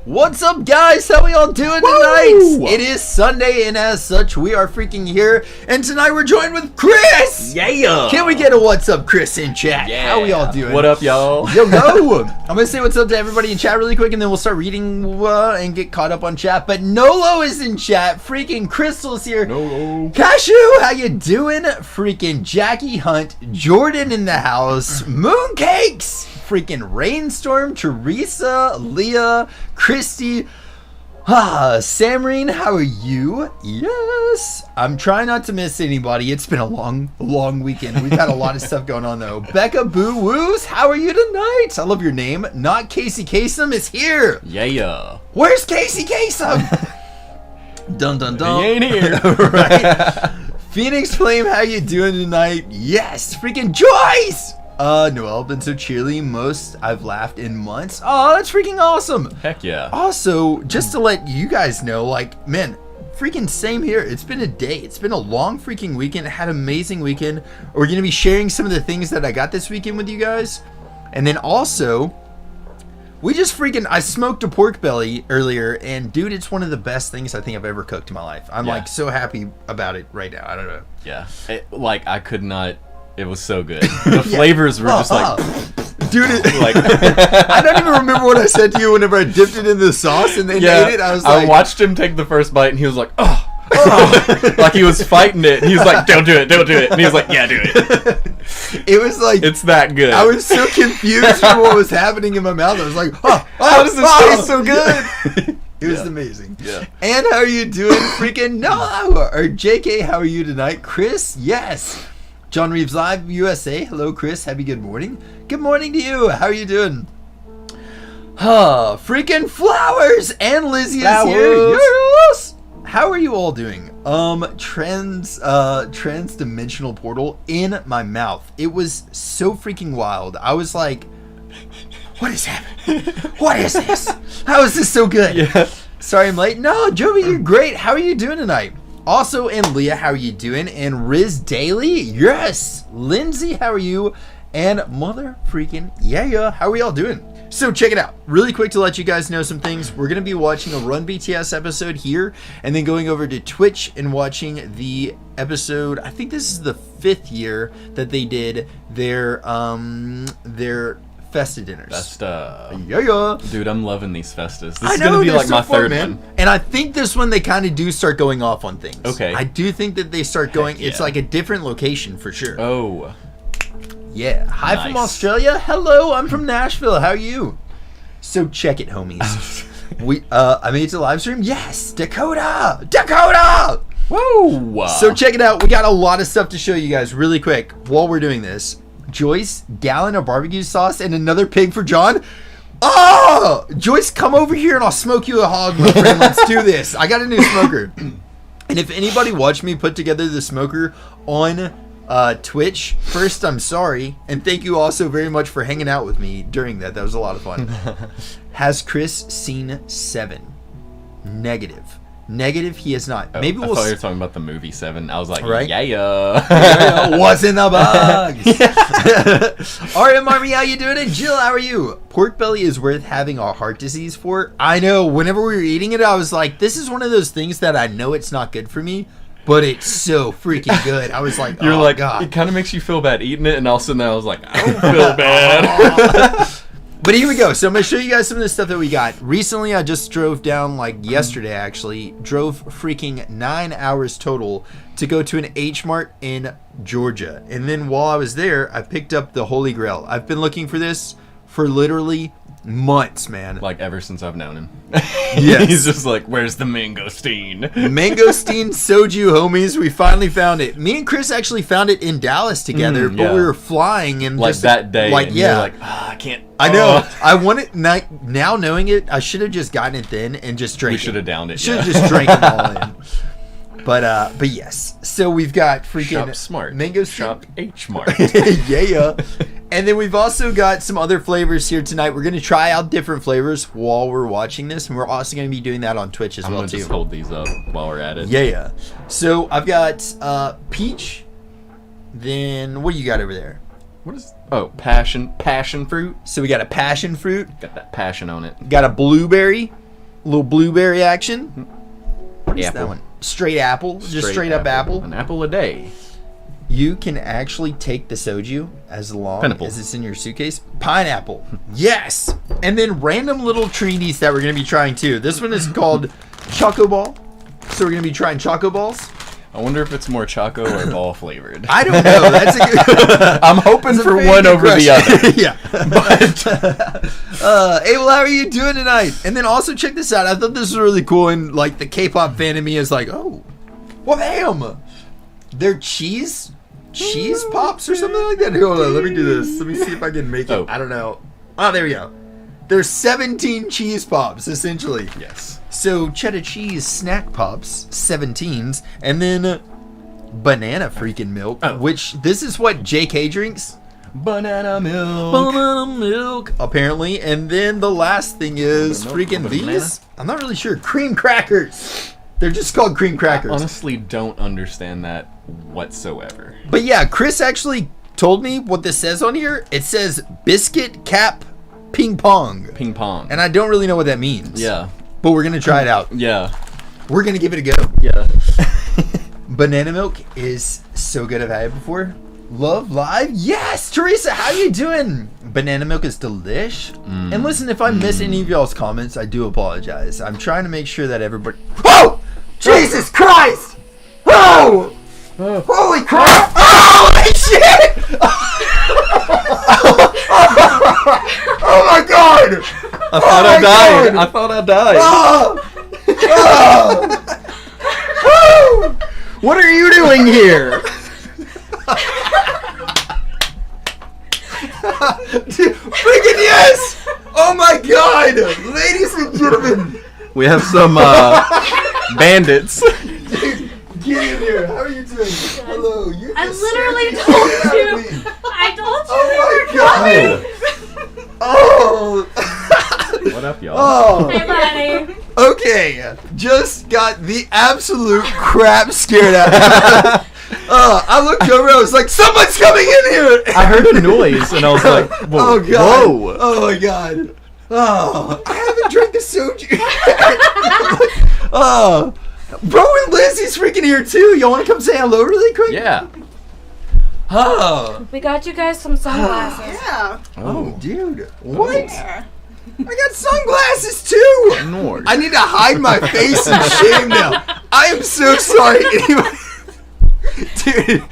What's up, guys? How we all doing tonight? Woo! It is Sunday, and as such, we are freaking here. And tonight we're joined with Chris. Yeah. Can we get a what's up, Chris, in chat? Yeah. How we all doing? What up, y'all? Yo, go. I'm gonna say what's up to everybody in chat really quick, and then we'll start reading and get caught up on chat. But Nolo is in chat. Freaking Crystal's here. Nolo. Cashew, how you doing? Freaking Jackie Hunt, Jordan in the house, Mooncakes. Freaking Rainstorm, Teresa, Leah, Christy, Samrine, how are you? Yes, I'm trying not to miss anybody. It's been a long weekend. We've had a lot of stuff going on though. Becca Boo Woos, how are you tonight? I love your name. Not Casey Kasem is here. Yeah. Where's Casey Kasem? Dun dun dun. He ain't here. Right. Phoenix Flame, how you doing tonight? Yes, freaking Joyce. Noelle been so cheerly, most I've laughed in months. Oh, that's freaking awesome. Heck yeah. Also, just to let you guys know, like, man, freaking same here. It's been a day. It's been a long freaking weekend. I had an amazing weekend. We're going to be sharing some of the things that I got this weekend with you guys. And then also, I smoked a pork belly earlier, and dude, it's one of the best things I think I've ever cooked in my life. I'm like so happy about it right now. I don't know. Yeah. I could not. It was so good. The flavors were just like, dude. I don't even remember what I said to you whenever I dipped it in the sauce and then ate it. I watched him take the first bite, and he was like, oh. Like he was fighting it, and he was like, don't do it, and he was like, yeah, do it. It was like, it's that good. I was so confused for what was happening in my mouth. I was like, how does this taste so good? It was amazing. Yeah. And how are you doing, freaking Noah? Or JK, how are you tonight? Chris, yes. John Reeves Live, USA. Hello, Chris. Happy good morning. Good morning to you. How are you doing? Freaking Flowers and Lizzie is here. Yes. How are you all doing? Trans-dimensional portal in my mouth. It was so freaking wild. I was like, what is happening? What is this? How is this so good? Yeah. Sorry I'm late. No, Joey, you're great. How are you doing tonight? Also, and Leah, how are you doing? And Riz Daily, yes. Lindsay, how are you? And mother freaking yeah, how are we all doing? So check it out. Really quick to let you guys know some things. We're going to be watching a Run BTS episode here, and then going over to Twitch and watching the episode. I think this is the 5th year that they did their Festa dinners. Festa. Yeah. Dude, I'm loving these Festas. This is going to be like my third one. And I think this one, they kind of do start going off on things. Okay. I do think that they start going, yeah. It's like a different location for sure. Oh. Yeah. Hi from Australia. Hello, I'm from Nashville. How are you? So check it, homies. I made it to the live stream. Yes, Dakota. Whoa. So check it out. We got a lot of stuff to show you guys really quick while we're doing this. Joyce, gallon of barbecue sauce and another pig for John. Oh, Joyce, come over here and I'll smoke you a hog, my friend. Let's do this. I got a new smoker. And if anybody watched me put together the smoker on Twitch, first, I'm sorry. And thank you also very much for hanging out with me during that. That was a lot of fun. Has Chris seen Seven? Negative, he has not. Maybe I thought you were talking about the movie Seven. I was like, right? Yeah. What's in the box? RM Army, how you doing? And Jill, how are you? Pork belly is worth having a heart disease for. I know. Whenever we were eating it, I was like, this is one of those things that I know it's not good for me, but it's so freaking good. I was like, you're like, God. It kind of makes you feel bad eating it, and all of a sudden I was like, I don't feel bad. But here we go. So I'm going to show you guys some of the stuff that we got. Recently, I just drove down, like yesterday actually, drove freaking 9 hours total to go to an H Mart in Georgia. And then while I was there, I picked up the Holy Grail. I've been looking for this for literally months, man. Like ever since I've known him. Yes. He's just like, where's the mangosteen? Mangosteen soju, homies. We finally found it. Me and Chris actually found it in Dallas together, but we were flying and like just that day. Like, and yeah. You're like, I can't. I know. I want it now knowing it. I should have just gotten it then and just drank it. We should have downed it. Should have just drank it all in. But yes. So we've got freaking Shop Smart. Mango Shop H Mart. Yeah. And then we've also got some other flavors here tonight. We're going to try out different flavors while we're watching this, and we're also going to be doing that on Twitch as well too. I'm going to just hold these up while we're at it. Yeah. So I've got peach. Then what do you got over there? What is? Oh, passion fruit. So we got a passion fruit. Got that passion on it. Got a blueberry. Little blueberry action. What is apple. that one? Straight apple. Just straight up apple. An apple a day. You can actually take the soju as long Pineapple. as it's in your suitcase. Pineapple. Yes. And then random little treaties that we're going to be trying too. This one is called Choco Ball. So we're going to be trying Choco Balls. I wonder if it's more choco or ball flavored. I don't know. That's a good. I'm hoping for one over the other. Yeah. But hey, well, how are you doing tonight? And then also check this out. I thought this was really cool, and like the K-pop fan in me is like, oh, well, damn, they're cheese pops or something like that. Hold on, let me do this. Let me see if I can make it. Oh. I don't know. Oh, there we go. There's 17 cheese pops essentially. Yes. So cheddar cheese snack pops, 17s, and then banana freaking milk, which this is what JK drinks. Banana milk. Banana milk, apparently. And then the last thing is Banana milk, freaking banana. these. I'm not really sure. Cream crackers. They're just called cream crackers. I honestly don't understand that whatsoever. But yeah, Chris actually told me what this says on here. It says biscuit cap ping pong. Ping pong. And I don't really know what that means. Yeah. But we're going to try it out. Yeah. We're going to give it a go. Yeah. Banana milk is so good. I've had it before. Love live. Yes, Teresa, how you doing? Banana milk is delish. And listen, if I miss any of y'all's comments, I do apologize. I'm trying to make sure that everybody... Oh! Jesus Christ! Oh! Holy crap! Holy shit! Oh my god! I thought I died. I thought I died. Oh! What are you doing here? Dude, freaking yes! Oh my god! Ladies and gentlemen! We have some bandits. Dude, get in here. How are you doing? Hello. You're I just literally staring told at me. I told you Oh they my were god! Oh! What up, y'all? Oh! Hey, buddy. Okay, just got the absolute crap scared out of me. I looked over, I was like, someone's coming in here! I heard a noise and I was like, whoa. Oh god! Whoa. Oh my god! Oh, I haven't drank the soju. Oh, bro and Lizzie's freaking here too. Y'all want to come say hello really quick? Yeah. Oh, We got you guys some sunglasses. Yeah. oh, dude, what? Yeah. I got sunglasses too. Nord. I need to hide my face in shame now. I am so sorry. Anyway. Dude,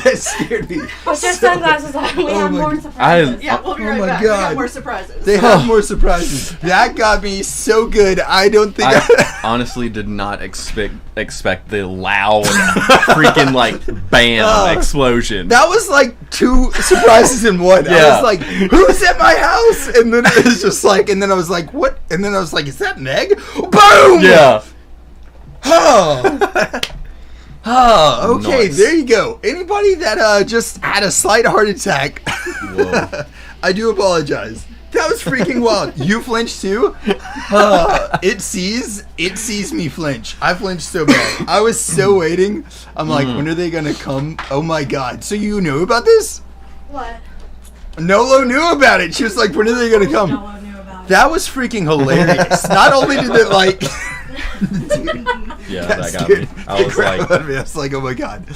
that scared me. Put your so sunglasses on. We have my more God. surprises. Yeah, we'll be Oh right my back. God. We got more surprises. They have more surprises. That got me so good. I don't think I honestly did not expect the loud freaking like bam explosion. That was like two surprises in one. I Yeah. was like, who's at my house? And then it was just like, and then I was like, what? And then I was like, is that Meg? Boom! Yeah. Oh. Oh, okay, Nice. there you go. Anybody that just had a slight heart attack, Whoa. I do apologize. That was freaking wild. You flinched too? It sees me flinch. I flinched so bad. I was so waiting. I'm like, when are they gonna come? Oh my god. So you knew about this? What? Nolo knew about it. She was like, when are they gonna come? No one knew about it. That was freaking hilarious. Not only did it like Yeah, that that got scared me. I the was crap like, out of me. I was like, oh my god.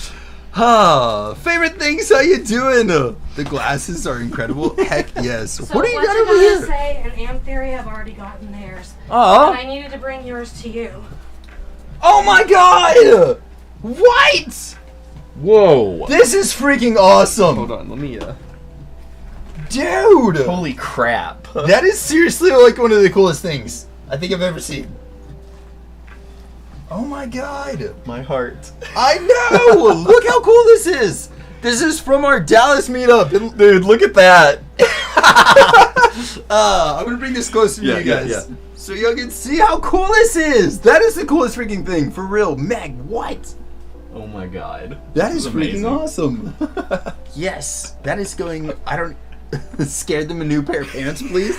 Favorite things, how you doing? The glasses are incredible. Heck yes. So What do you what got you're over gonna here? say and Am Theory have already gotten theirs. And Oh. I needed to bring yours to you. Oh my god! What? whoa. This is freaking awesome. Hold on, let me Dude! Holy crap. That is seriously like one of the coolest things I think I've ever seen. Oh my god. My heart. I know! Look how cool this is! This is from our Dallas meetup. Dude, look at that. I'm gonna bring this close to Yeah, you yeah, guys. yeah. So y'all can see how cool this is! That is the coolest freaking thing, for real. Meg, what? Oh my god. That is This freaking amazing. awesome. Yes, that is going. I don't. Scared them a new pair of pants, please.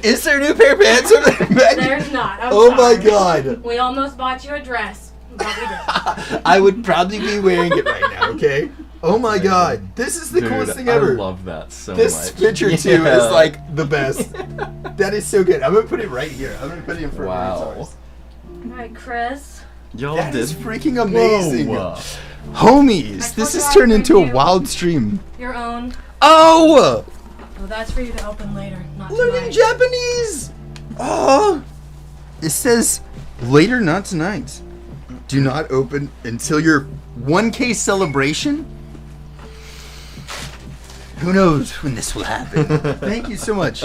Is there a new pair of pants over there, Meg? There's not. I'm Oh my sorry. god. We almost bought you a dress, but we didn't. I would probably be wearing it right now, okay? Oh my god. This is the Dude, coolest thing ever. I love that so This much. picture too Yeah. is like the best. That is so good. I'm gonna put it right here. I'm gonna put it in front Wow. of yours. Alright, Chris. Y'all That did is freaking amazing. Whoa. Homies, I this told has you I'd turned into a bring you- wild stream. Your own. Oh! Oh, that's for you to open later, not Learning tonight. Japanese! Oh! It says, later, not tonight. Do not open until your 1K celebration? Who knows when this will happen? Thank you so much.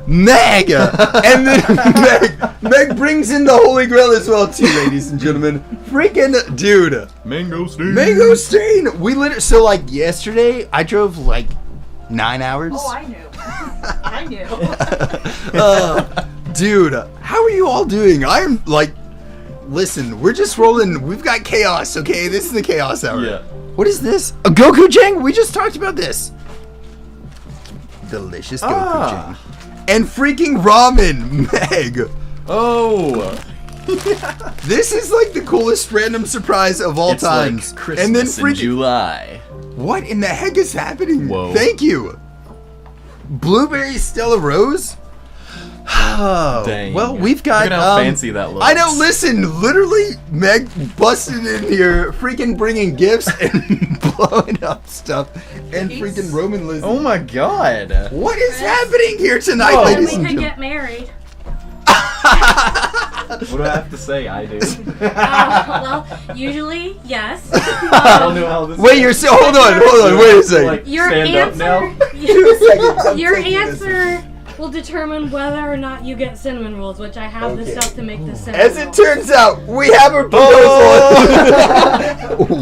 Meg! And then Meg brings in the Holy Grail as well too, ladies and gentlemen. Freaking dude. Mango stain. Mango stain! We literally, so like yesterday, I drove like 9 hours. Oh, I knew. I knew. Dude, how are you all doing? I'm like, listen, we're just rolling. We've got chaos, okay? This is the chaos hour. Yeah. What is this? A Gochujang? We just talked about this. Delicious Gochujang. And freaking ramen, Meg. Oh. This is like the coolest random surprise of all It's times. like Christmas and then in freaking July. what in the heck is happening? Whoa. Thank you. Blueberry Stella Rose? Oh, Dang. well, we've got. Look at how fancy that looks. I know. Listen, literally, Meg busted in here, freaking bringing gifts and blowing up stuff, and Cookies? freaking Roman Lizzie. Oh my god. What is happening here tonight, Whoa. Then ladies we and could gentlemen? get married. What do I have to say? I do. Well, usually, yes. I don't know how this Wait, you're so. Hold on. Wait a second. Like, Your stand up now? answer. Your taking this. answer will determine whether or not you get cinnamon rolls, which I have the Okay. stuff to make the cinnamon As it rolls. turns out, we have a proposal.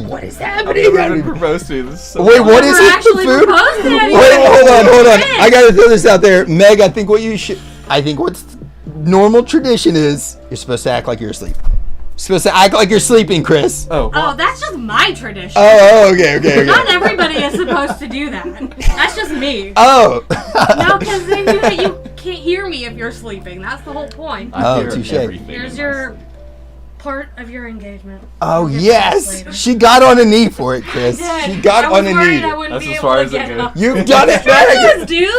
What is I've happening? never been proposed to. This is so Wait, what Never is it? The actually food? proposed to Wait, anyone. hold on. Hey. I gotta throw this out there, Meg. I think what's normal tradition is you're supposed to act like you're asleep. You're supposed to act like you're sleeping, Chris. Oh. Oh, that's just my tradition. Oh, okay. Not everybody is supposed to do that. That's just me. Oh. No, because then you can't hear me if you're sleeping. That's the whole point. I Oh, hear touche. everything Here's in your part of your engagement. Oh We'll get to yes, this later. she got on a knee for it, Chris. I did. She got I on was a worried knee. I wouldn't That's be as able far to as it get goes. up. You've done it, Yes, Meg. dude.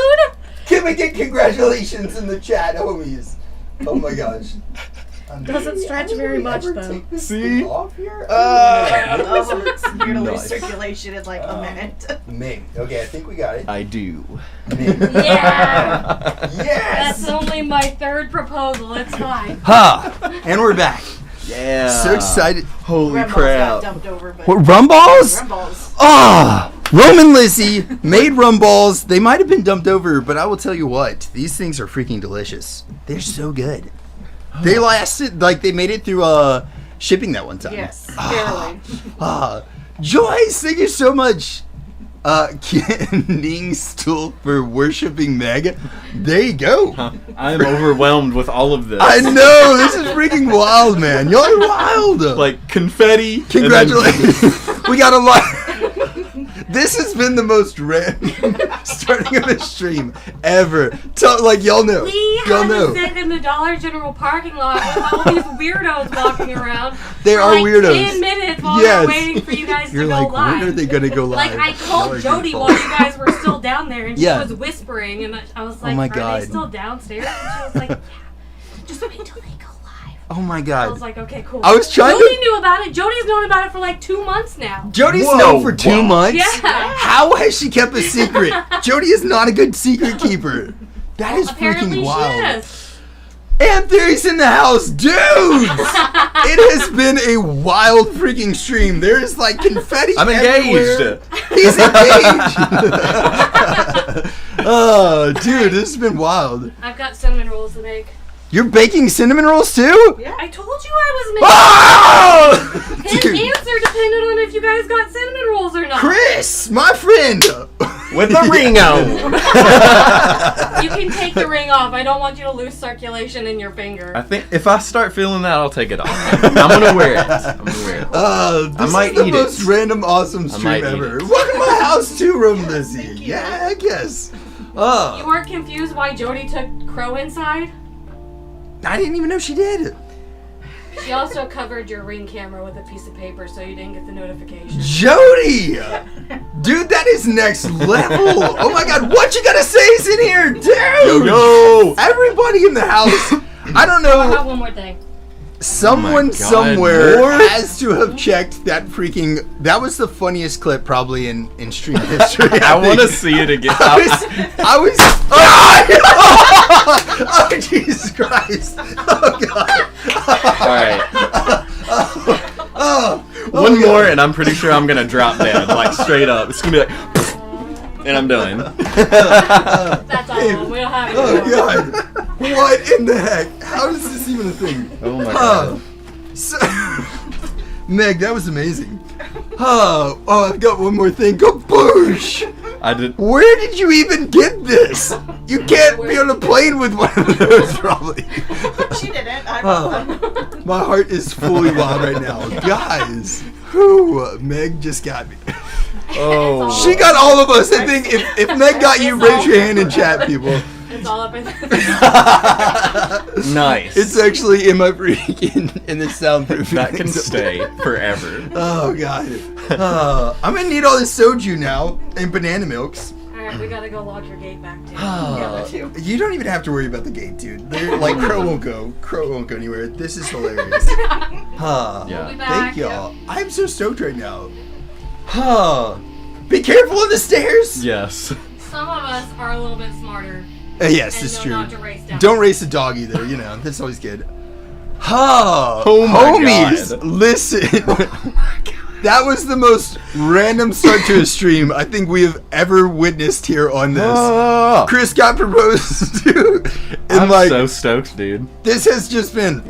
Can we get congratulations in the chat, homies? Oh my gosh. Doesn't stretch very much, though. See? Off here? It's nearly Nice. circulation in like a minute. Meg. Okay, I think we got it. I do. Yeah. Yes. That's only my third proposal. It's fine. Ha! And we're back. Yeah. So excited. Holy Rum balls crap. got dumped over, but What, rum balls? rum balls. Ah! Roman Lizzie made rum balls. They might have been dumped over, but I will tell you what. These things are freaking delicious. They're so good. They lasted, like, they made it through shipping that one time. Yes, barely. Joyce, thank you so much. Ning stool for worshiping Meg. There you go. I'm overwhelmed with all of this. I know, this is freaking wild, man. Y'all are wild. Like confetti. and then- Congratulations. We got a lot. This has been the most random starting of a stream ever. Like, y'all know. We Y'all had know. to sit in the Dollar General parking lot with all these weirdos walking around. There for are like weirdos. 10 minutes while Yes. we're waiting for you guys You're to go like, live. when are they going to go live? Like, I Y'all told are Jody beautiful. while you guys were still down there, and Yeah. she was whispering, and I was like, Oh my are God. they still downstairs? And she was like, yeah. Just wait until they go live. Oh my I God. was like, okay, cool. I was trying Jody to- knew about it. Jody's known about it for like 2 months now. Jody's Whoa, known for 2 wow. months? Yeah. How has she kept a secret? Jody is not a good secret keeper. That is Apparently freaking wild. she is. Anthony's in the house, dudes! It has been a wild freaking stream. There is like confetti. I'm everywhere. engaged. He's engaged. Oh, dude, this has been wild. I've got cinnamon rolls to make. You're baking cinnamon rolls too? Yeah. I told you I was making. Oh! His Dude, answer depended on if you guys got cinnamon rolls or not. Chris, my friend. With the ring on. You can take the ring off. I don't want you to lose circulation in your finger. I think if I start feeling that, I'll take it off. I'm gonna wear it. I'm gonna wear it. This might is the eat most it. random awesome I stream might eat ever. it. Welcome to my house too, Roman Lizzie. Yeah, I guess. You weren't confused why Jody took Crow inside? I didn't even know she did. She also covered your ring camera with a piece of paper so you didn't get the notification. Jody! Dude, that is next level. Oh my God, what you gotta say is in here, dude? Yo! Everybody in the house. I don't I got know. one more thing. Someone God, somewhere more? has to have checked that freaking. That was the funniest clip probably in stream history. I want to think. see it again. I was. Oh, Jesus Christ! Oh God! All right. Oh, One God. more, and I'm pretty sure I'm gonna drop dead, like straight up. It's gonna be like, and I'm done. That's all. We don't have it. Oh anymore. God! What in the heck? How is this even a thing? Oh my Oh. god. So, Meg, that was amazing. Oh, I've got one more thing. Kaboosh! I did. Where did you even get this? You can't be on a plane with one of those, probably. She didn't. I Oh, my heart is fully wild right now. Guys, Whew, Meg just got me. Oh. She got all of us. I think if Meg got you, raise your hand in chat, people. It's all up in Nice. It's actually in my freaking in the soundproof. That can stay forever. Oh god. I'm gonna need all this soju now and banana milks. Alright, we gotta go lock your gate back too. Yeah, me too. You don't even have to worry about the gate, dude. They're like Crow won't go. Crow won't go anywhere. This is hilarious. Yeah. We'll be back. Thank y'all. I'm so stoked right now. Be careful on the stairs. Yes. Some of us are a little bit smarter. Yes, And it's know true. not to race down. Don't race the dog either. You know that's always good. Oh my Homies, God. listen. That was the most random start to a stream I think we have ever witnessed here on this. Chris got proposed to, and I'm like so stoked, dude. this has just been.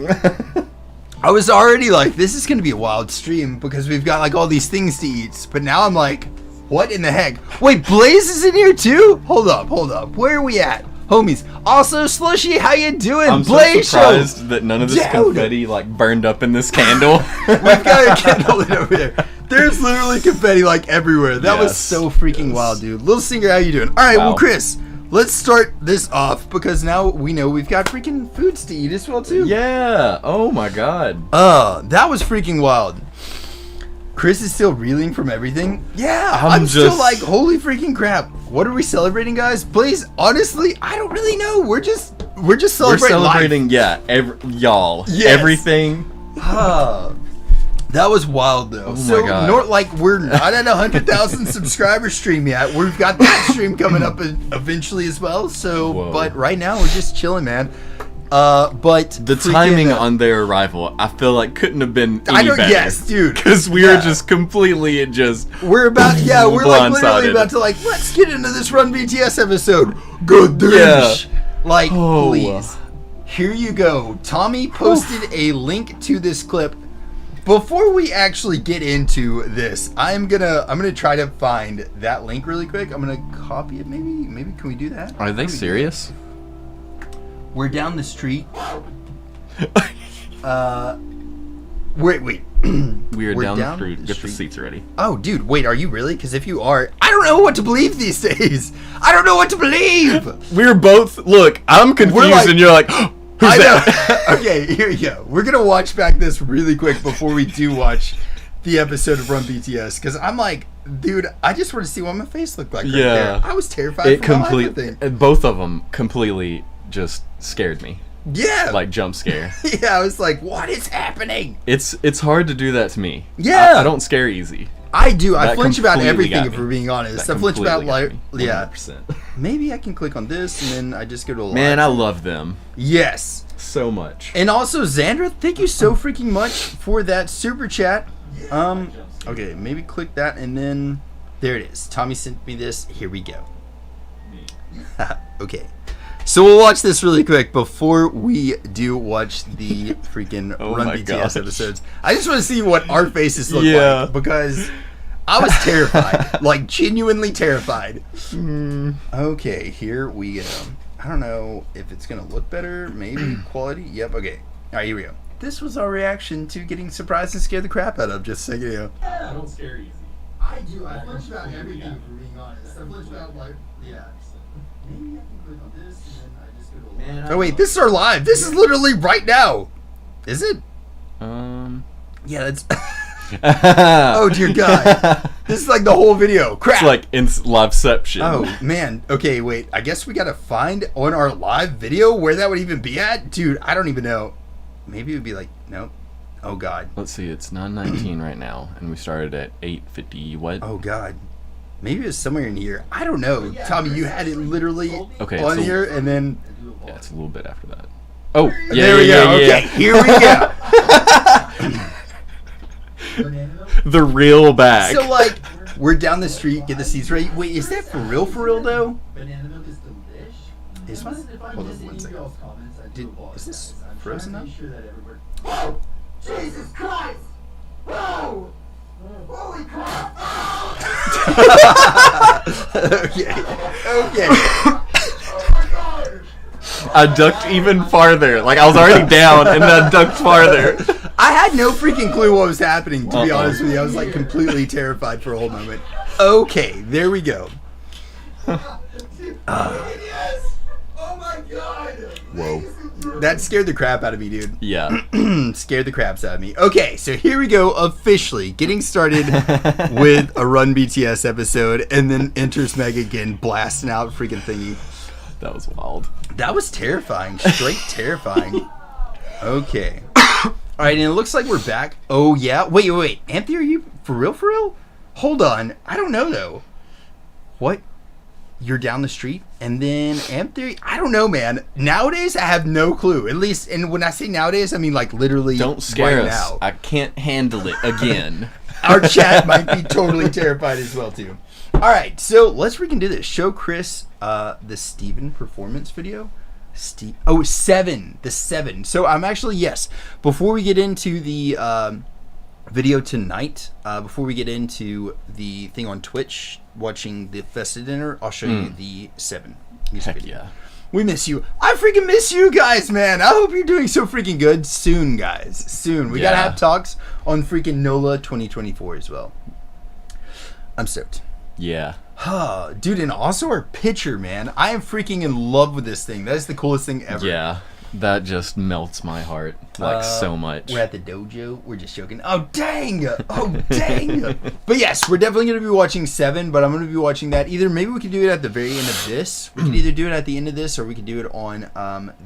I was already like, this is gonna be a wild stream because we've got like all these things to eat, but now I'm like, what in the heck? Wait, Blaze is in here too? Hold up. Where are we at? Homies. Also, Slushy, how you doing? I'm so Blaze surprised that none of this Dude. confetti like burned up in this candle. We've got a candle lit over there. There's literally confetti like everywhere. That was Yes. so freaking wild, dude. Little Singer, how you doing? All right, well, Wow. Chris, let's start this off because now we know we've got freaking foods to eat as well too. Yeah. Oh my god. That was freaking wild. Chris is still reeling from everything. Yeah, I'm I'm still just- like, holy freaking crap. What are we celebrating, guys? Please, honestly, I don't really know. We're just We're celebrating. celebrating, yeah, y'all. Yes. Everything. Life. That was wild though. Oh my So, God. like we're not at 100,000 subscriber stream yet. We've got that stream coming up eventually as well. So, Whoa. but right now we're just chilling, man. But The freaking, timing on their arrival, I feel like couldn't have been any I don't. better. Yes, dude. Because we Yeah. were just completely just. We're about, yeah, we're like literally Blindsided. about to like, let's get into this Run BTS episode. Good Yeah. dish. Like, Oh. please. Here you go. Tommy posted a link to this clip. Before we actually get into this, I'm gonna try to find that link really quick. I'm gonna copy it. Maybe can we do that? Are they serious? We're down the street. Wait. We are We're down the down street. the Get street. the seats ready. Oh, dude, wait, are you really? Because if you are, I don't know what to believe these days. I don't know what to believe. We're both. Look, I'm confused, like- and you're like, who's I that? know. Okay, here you go. We're gonna watch back this really quick before we do watch the episode of Run BTS because I'm like, dude, I just want to see what my face looked like. Right Yeah. there. I was terrified. It for my life, I completely. think. Both of them completely just scared me. Yeah. Like jump scare. Yeah, I was like, what is happening? It's hard to do that to me. Yeah. I don't scare easy. I do. I That flinch about completely everything, got if me. we're being honest. That I flinch about completely like, got me. yeah. 100%. Maybe I can click on this and then I just go to a Man, I live. love them Yes. so much. And also, Xandra, thank you so freaking much for that super chat. Okay, maybe click that and then there it is. Tommy sent me this. Here we go. Okay. So we'll watch this really quick before we do watch the freaking Oh Run my BTS gosh. episodes. I just want to see what our faces look Yeah. like because I was terrified, like genuinely terrified. Okay, here we go. I don't know if it's gonna look better. Maybe quality. Yep. Okay. All right, here we go. This was our reaction to getting surprised and scared the crap out of just a second ago. I don't scare easy. I do. I flinch about everything, for being honest. I flinch about like, yeah. Maybe I can click on this and then I just go to live. Oh wait, this is our live. This is literally right now. Is it? Yeah, that's. Oh dear God. This is like the whole video. Crap. It's like in liveception. Oh man. Okay, wait. I guess we gotta find on our live video where that would even be at, dude. I don't even know. Maybe it would be like, nope. Oh God. Let's see, it's 9:19 right now, and we started at 8:50. What? Oh God. Maybe it was somewhere in here. I don't know. Tommy, you had it literally Okay, on so- here, and then Yeah, it's a little bit after that. Oh, yeah, there we yeah, go. yeah, Okay, yeah. here we go. The real bag. So like, we're down the street, get the seats ready. Wait, is that for real though? Is one? Hold on one second. Is this frozen up? Jesus Christ! Whoa! Holy crap! Okay. Okay. Oh my god! I ducked even farther. Like I was already down, and then I ducked farther. I had no freaking clue what was happening, to be Uh-oh. honest with you. I was like completely terrified for a whole moment. Okay, there we go. BTS! Oh my god! Whoa. That scared the crap out of me, dude. Yeah. Scared the craps out of me. Okay, so here we go, officially getting started with a Run BTS episode, and then enters Meg again, blasting out freaking thingy. That was wild. That was terrifying, straight terrifying. Okay. All right, and it looks like we're back. Oh yeah, wait. Anthony, are you for real? For real? Hold on, I don't know though. What? You're down the street, and then Anthony, I don't know, man. Nowadays, I have no clue. At least, and when I say nowadays, I mean like literally. Don't scare right us. now. I can't handle it again. Our chat might be totally terrified as well too. All right, so let's freaking do this. Show Chris the Steven performance video. The 7. So I'm actually, yes. Before we get into the video tonight, before we get into the thing on Twitch, watching the festive dinner, I'll show you the 7. music Heck video. yeah. We miss you. I freaking miss you guys, man. I hope you're doing so freaking good. Soon, guys. Soon. We gotta Yeah. have talks on freaking NOLA 2024 as well. I'm stoked. Yeah. Dude, and also our picture, man. I am freaking in love with this thing. That is the coolest thing ever. Yeah. That just melts my heart like so much. We're at the dojo. We're just joking. Oh, dang. Oh, dang. But yes, we're definitely going to be watching 7, but I'm going to be watching that. Either maybe we could do it at the very end of this. We could either do it at the end of this, or we could do it on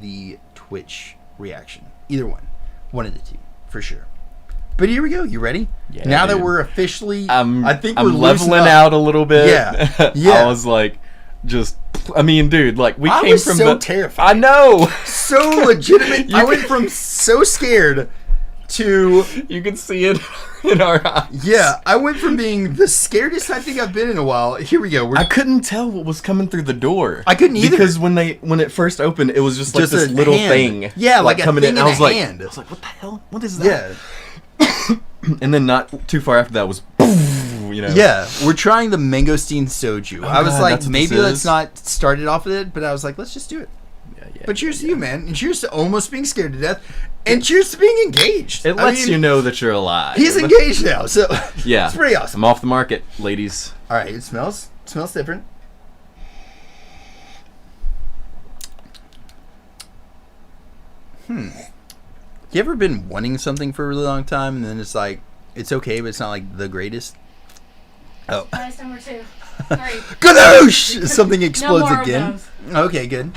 the Twitch reaction. Either one. One of the two, for sure. But here we go. You ready? Yeah, now that dude. we're officially, I'm I think I'm we're loosening leveling up. out a little bit. Yeah. Yeah. I was like, I mean, dude, like we I came was from so the. terrified. I know. So legitimate. I went from so scared to You can see it in our eyes. yeah. I went from being the scariest I think I've been in a while. Here we go. I couldn't tell what was coming through the door. I couldn't either. Because when it first opened, it was just like Just this a little hand. thing. Yeah, like a coming thing in. in I was a like, hand. I was like, what the hell? What is that? yeah. And then not too far after that was, you know. Yeah, we're trying the mangosteen soju. I was God, like, that's what maybe this let's is? not start it off with it, but I was like, let's just do it. Yeah, But cheers to you, man, and cheers to almost being scared to death, and cheers to being engaged. It lets you know that you're alive. he's engaged now, so Yeah. it's pretty awesome. I'm off the market, ladies. All right, it smells different. You ever been wanting something for a really long time, and then it's like it's okay, but it's not like the greatest? Oh, Prize number 2. 3. Kadoosh! Something explodes more of again. those. Okay, good.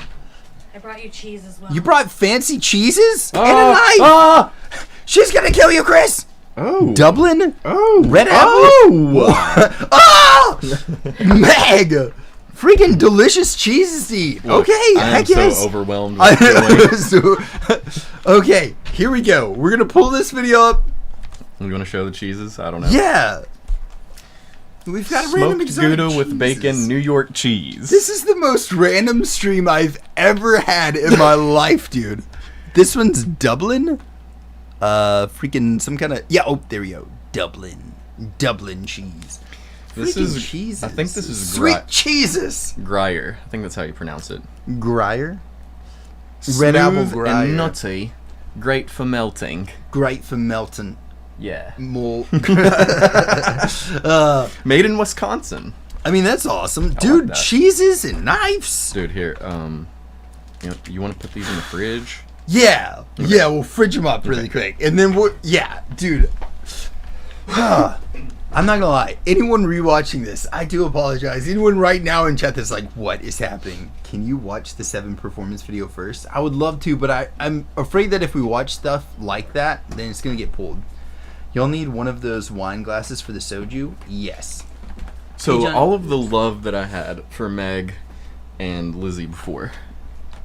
I brought you cheese as well. You brought fancy cheeses and a Oh, knife. She's gonna kill you, Chris. Oh. Dublin. Oh. Red apple. Oh. Oh, Meg. Freaking delicious cheeses to eat. Look, Okay, I am heck yes. so overwhelmed with feeling. Okay, here we go. We're gonna pull this video up. I'm going to show the cheeses. I don't know. Yeah. We've got a random Smoked exotic Gouda with cheeses. bacon, New York cheese. This is the most random stream I've ever had in my life, dude. This one's Dublin. Freaking some kind of oh, there we go. Dublin cheese. This Freaking is cheeses. I think this is sweet cheeses. Gruyere. I think that's how you pronounce it. Gruyere. Red apple Smooth Gruyere. and nutty, great for melting. Great for melting. Yeah. More. Made in Wisconsin. I mean, that's awesome, dude. that. Cheeses and knives. Dude, here, you want to put these in the fridge? Yeah, yeah. We'll fridge them up really quick, and then dude. I'm not gonna lie. Anyone rewatching this, I do apologize. Anyone right now in chat that's like, "What is happening?" Can you watch the 7 performance video first? I would love to, but I'm afraid that if we watch stuff like that, then it's gonna get pulled. You'll need one of those wine glasses for the soju. Yes. So Hey, John. all of the love that I had for Meg and Lizzie before,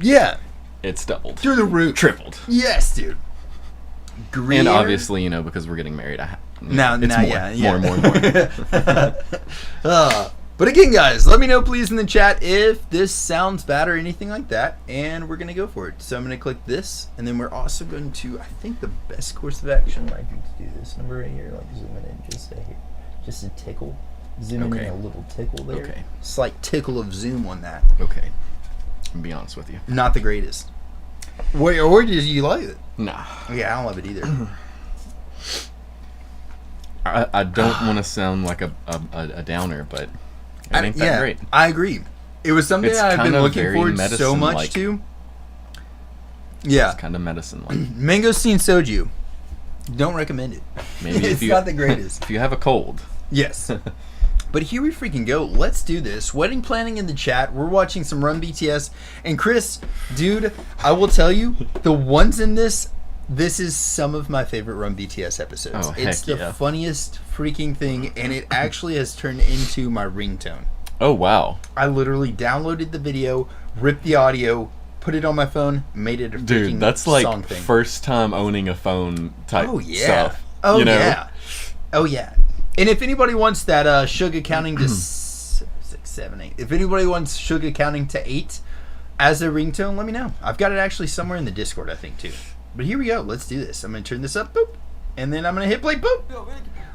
Yeah. it's doubled. Through the roof. Tripled. Yes, dude. Gruyere. And obviously, because we're getting married, Now, it's more, yeah. more. But again, guys, let me know please in the chat if this sounds bad or anything like that, and we're gonna go for it. So I'm gonna click this, and then we're also going to, I think the best course of action might be to do this number right here, like zoom it in just here, just a tickle, zoom in Okay. a little tickle there, Okay. slight tickle of zoom on that. Okay. To be honest with you. Not the greatest. Wait, or did you like it? Nah. Yeah, I don't love it either. I don't want to sound like a downer, but it ain't that great. I agree. It was something It's that I've been kinda looking very forward so much medicine-like. to. Yeah. It's kind of medicine-like. Mangosteen soju. Don't recommend it. Maybe It's if you not the greatest. if you have a cold. Yes. But here we freaking go. Let's do this. Wedding planning in the chat. We're watching some Run BTS. And Chris, dude, I will tell you, the ones in this is some of my favorite Run BTS episodes. Oh, It's the heck yeah. funniest freaking thing, and it actually has turned into my ringtone. Oh wow, I literally downloaded the video, ripped the audio, put it on my phone, made it a freaking dude, that's like song thing. first time owning a phone type Oh yeah. stuff. Oh you know? yeah. Oh yeah. And if anybody wants that sugar counting to 6, 7, 8. If anybody wants sugar counting to 8 as a ringtone, let me know. I've got it actually somewhere in the Discord, I think, too. But here we go. Let's do this. I'm gonna turn this up, boop, and then I'm gonna hit play, boop.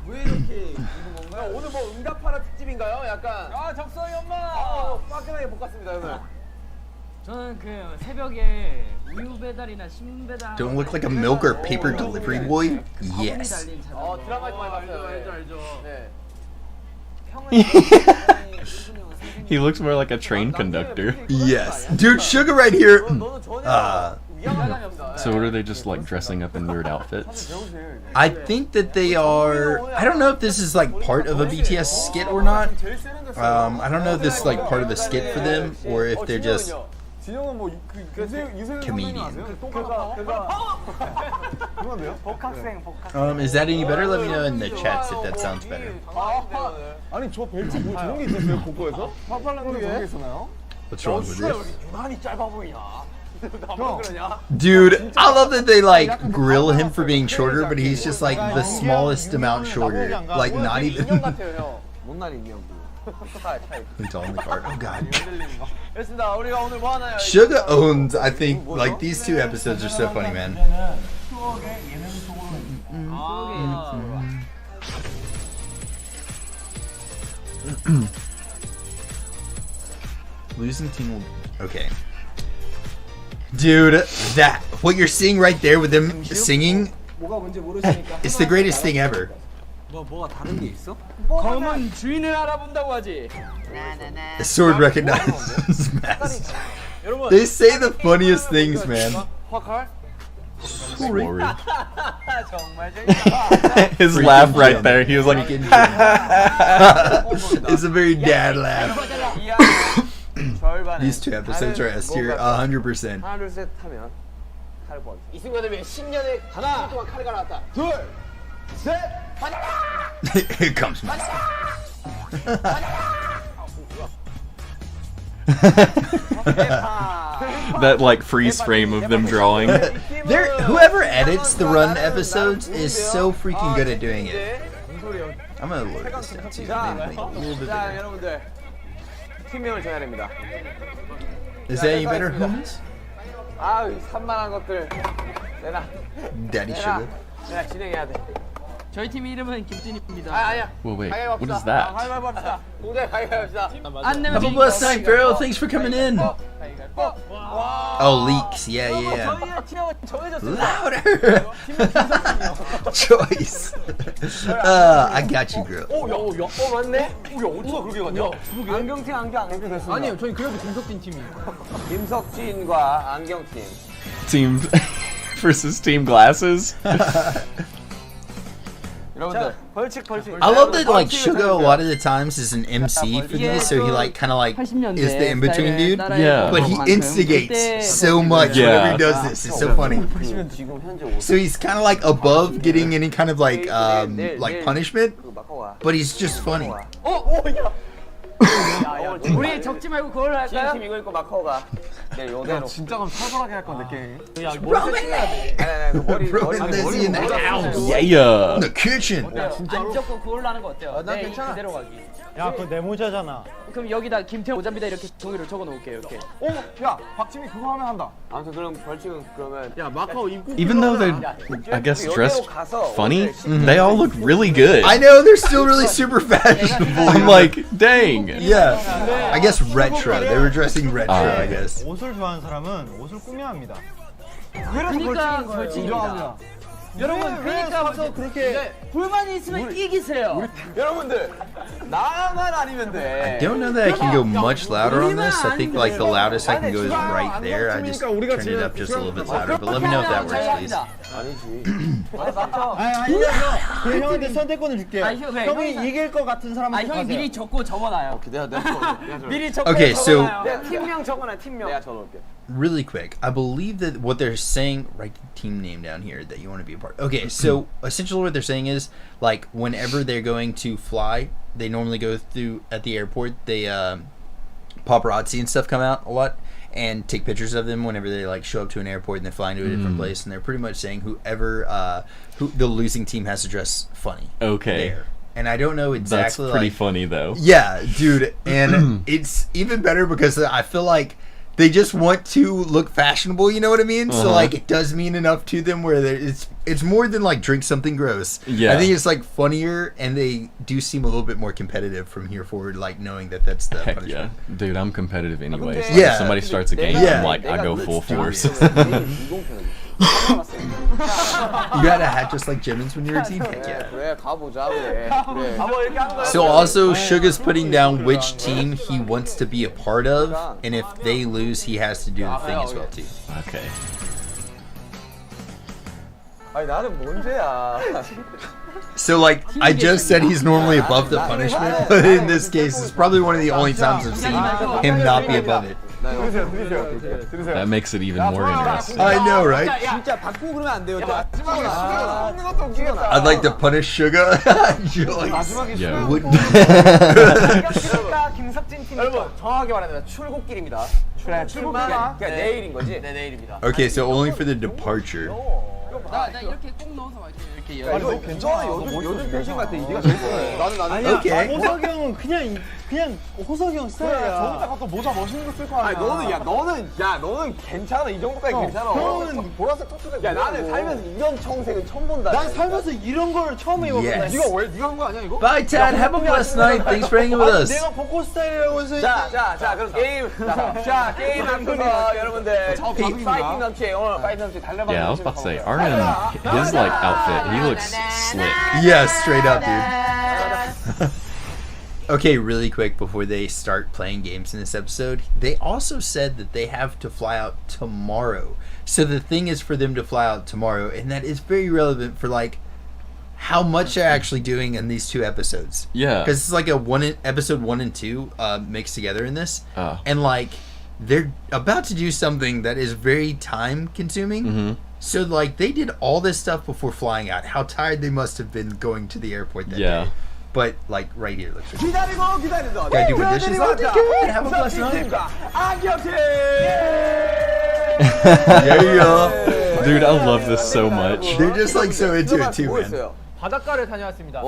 왜 이렇게 입은 건가요? 오늘 뭐 응답하라 특집인가요? 약간 적성이 엄마! 화끈하게 볶았습니다 오늘. 저는 그 새벽에 우유 배달이나 신문 배달. Don't look like a milk or paper delivery boy. Yes. 드라마에서 많이 봤어요. 알죠. 네. He looks more like a train conductor. Yes. Dude, sugar right here. 너는 전혀 위험하지 없다. So what are they just like dressing up in weird outfits? I think that they are. I don't know if this is like part of a BTS skit or not. I don't know if this is like part of a skit for them or if they're just 진영은 뭐 comedian. 누군데요? Is that any better? Let me know in the chats if that sounds better. 아니 저 벨트 뭐 저런 게 있었어요 고거에서? 파팔라는 저런 게 있었나요? What's wrong with this? 유난히 짧아 보이냐? 형 그러냐? Dude, I love that they like grill him for being shorter, but he's just like the smallest amount shorter. Like not even. 인형 같아요 형. 못난 인형. It's all in the card. Oh god. 됐습니다. 우리가 오늘 뭐 하나요? Suga owns, I think, like these 2 episodes are so funny, man. Losing team will. Okay. Dude, that. What you're seeing right there with them singing, it's the greatest thing ever. 뭐가 다른 게 있어? 검은 주인을 알아본다고 하지. The sword recognizes mask. They say the funniest things, man. 화칼? Sorry. 정말 재밌다. His laugh right there. He was like, It's a very dad laugh. 절반에 These 2 episodes are S tier 100%. 하나 둘 셋 하면 칼을 뽑아. 이 친구들 왜 10년에 하나 동안 칼을 갈아왔다. 둘, 셋, Here comes mask. that like freeze frame of them drawing. Whoever edits the Run episodes is so freaking good at doing it. I'm gonna lower this down too. Maybe make it a little bit 자 bigger. 여러분들 팀명을 정해야 됩니다. Is that any better, homies? 아우 산만한 것들 내가 Daddy Sugar. 내가 진행해야 돼. 저희 팀 이름은 김진입니다. 아니야. Well, wait, 가위바위보 what 합시다. is that? 가위바위보 합시다. 동대 가위바위보 합시다. 안 내면 Have a blessed night, Pharaoh. Thanks for coming in. 가위바위보. 와. Oh, leaks. Yeah, yeah. 저희의 팀명은 정해졌습니다. Louder. Choice. I got you, girl. 오, 맞네? 어디서 그렇게 갔냐? 안경팀 안경 됐습니다. 아니요, 저희 그래도 김석진 팀이에요. 김석진과 안경팀. Team versus Team Glasses. 여러분들 벌칙. I love that like Suga a lot of the times is an MC for these, so he like kind of like is the in between dude. Yeah. But he instigates so much Yeah. whenever he does this. It's so funny. 지금 현재 So he's kind of like above getting any kind of like punishment, 그 마커가. but he's just funny. 야. 우리 적지 말고 그걸 할까요? 팀 이거 입고 마커가. 네, 요대로. 진짜 그럼 살벌하게 할 건데 게임. 아니, 머리 Roman Lizzie in the house. Yeah. In the kitchen. 안 적고 그걸로 하는 거 어때요? 난 네, 괜찮아. 그대로 가기. 야, 그거 내 모자잖아. 그럼 여기다 김태형 모자입니다 이렇게 종이로 적어 놓을게요. 이렇게. 야, 박지민 그거 하면 한다. 아무튼 그럼 벌칙은 그러면 야, 마카오 입고. Even though they're, I guess, dressed funny, they all look really good. I know they're still really super fashionable. I'm like, dang. yeah, I guess retro. They were dressing retro, I guess. 옷을 좋아하는 사람은 옷을 꾸며야 합니다. 그러니까 벌칙입니다. 여러분 그러니까 와서 그렇게 불만이 있으면 이기세요. 여러분들 나만 아니면 돼. I don't know that I can go much louder on this. I think like the loudest I can go is right there. I just turned it up just a little bit louder. But let me know if that works, please. 아니지. 아니야, 그 형한테 선택권을 줄게. 그래, 형이 이길 것 같은 사람한테 형이 미리 적고 적어놔요. 내가 미리 적고 Okay, so 내가 팀명 적어놔 팀명. 내가 적어놓을게. really quick, I believe that what they're saying, write the team name down here that you want to be a part. Okay, so essentially what they're saying is like whenever they're going to fly, they normally go through at the airport. They paparazzi and stuff come out a lot and take pictures of them whenever they like show up to an airport and they fly into a different place. And they're pretty much saying whoever who the losing team has to dress funny. Okay. There. And I don't know That's exactly. pretty like, funny, though. Yeah, dude, and it's even better because I feel like they just want to look fashionable, you know what I mean? So like it does mean enough to them where it's more than like drink something gross. Yeah. I think it's like funnier, and they do seem a little bit more competitive from here forward, like knowing that that's the Heck punishment. yeah. Dude, I'm competitive anyway. So Yeah. if somebody starts a game, Yeah. I'm like, I go full force. You had a hat just like Jimin's when you were a teen? Heck yeah. 그래 가보자 그래. 그래. So also, Suga's putting down which team he wants to be a part of, and if they lose, he has to do the thing as well too. Okay. 아니 나는 뭔죄야. So like, I just said he's normally above the punishment, but in this case, it's probably one of the only times I've seen him not be above it. That makes it even more interesting. I know, right? 진짜 바꾸고 그러면 안 돼요. 마지막으로 먹는 것도 웃기겠다. I'd like to punish Suga. Yeah. 김석진 팀. 여러분 정확하게 말하면 출국길입니다. 출국길. 그냥 내일인 거지? 네 내일입니다. Okay, so only for the departure. 나 이렇게 꼭 넣어서 말이야. 이렇게 야, 이거 괜찮아. 요즘 변신 같아. 네가 제일 나는 아니야, 오케이. 호석이 형은 그냥 호석이 형 스타일이야. 저기다가 또 모자 멋있는 거 쓸 거 아니야. 아니 너는 괜찮아. 이 정도까지 괜찮아. 형은 보라색 토끼가. 야 나는 살면서 이런 청색은 처음 본다. 난 살면서 이런 걸 처음 입어본다. Yes. 네가 한 거 아니야 이거? Bye, Tad. Have a blessed night. Thanks for hanging with us. 내가 벚꽃 스타일이라고 해서 자 그럼 게임. 자 게임 앞서서 여러분들 파이팅 넘치 오늘 파이팅 넘치 달려봐. Yeah, I was about to say, Armin, his like outfit, he looks slick. Yeah, straight up, dude. Okay, really quick before they start playing games in this episode, they also said that they have to fly out tomorrow. So the thing is for them to fly out tomorrow, and that is very relevant for like how much they're actually doing in these two episodes. Yeah. Because it's like episode 1 and 2 mixed together in this, and like they're about to do something that is very time consuming. So like they did all this stuff before flying out. How tired they must have been going to the airport that day. But like right here, looks like 기다리고. gotta do my dishes. Oh, good. Have a blessed night. 안경팀. There you go. Dude, I love this so much. They're just like so into it too, man. 바닷가를 다녀왔습니다.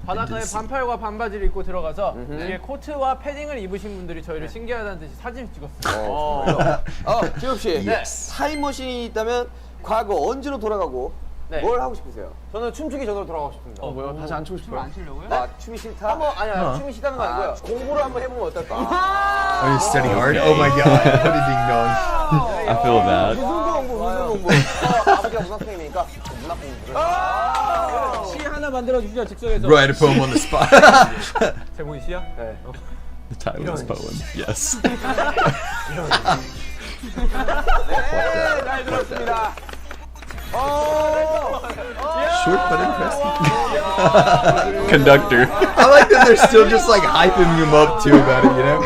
바닷가에 반팔과 반바지를 입고 들어가서 뒤에 코트와 패딩을 입으신 분들이 저희를 신기하다는 듯이 사진을 찍었어요. 지엽 씨, 타임머신이 있다면 과거 언제로 돌아가고 뭘 하고 싶으세요? 저는 춤추기 전으로 돌아가고 싶습니다. 뭐요? 다시 안 추고 싶어요? 안 추려고요? 아, 춤이 싫다? 아니야, 춤이 싫다는 거 아니고요. 공부를 한번 해보면 어떨까? Are you studying hard? Oh my god. What a ding dong. I feel bad. 무슨 공부? 아버지가 문학생이니까 문학 공부를. 시 하나 만들어 주시죠, 즉석에서. Write a poem on the spot. 제목이 시야? 네. The title is poem. Yes. 잘 들었습니다. Short but impressive. Conductor. I like that they're still just like hyping him up too about it, you know?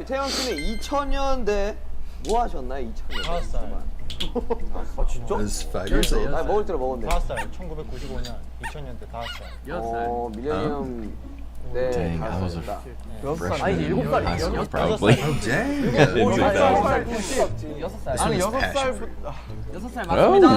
태영 씨는 2000년대 뭐 하셨나요? 2000년대. 5살. 진짜? Was 5 years old. 먹을 때로 먹었네. 5살. 1995년 2000년대 5살. 밀레니엄 네, Dang, 다 I was a 왔습니다. 아니, 7살이에요? probably. Oh, dang. Didn't think that. 아니, This was 6살부터. 6살 Oh. 맞습니다.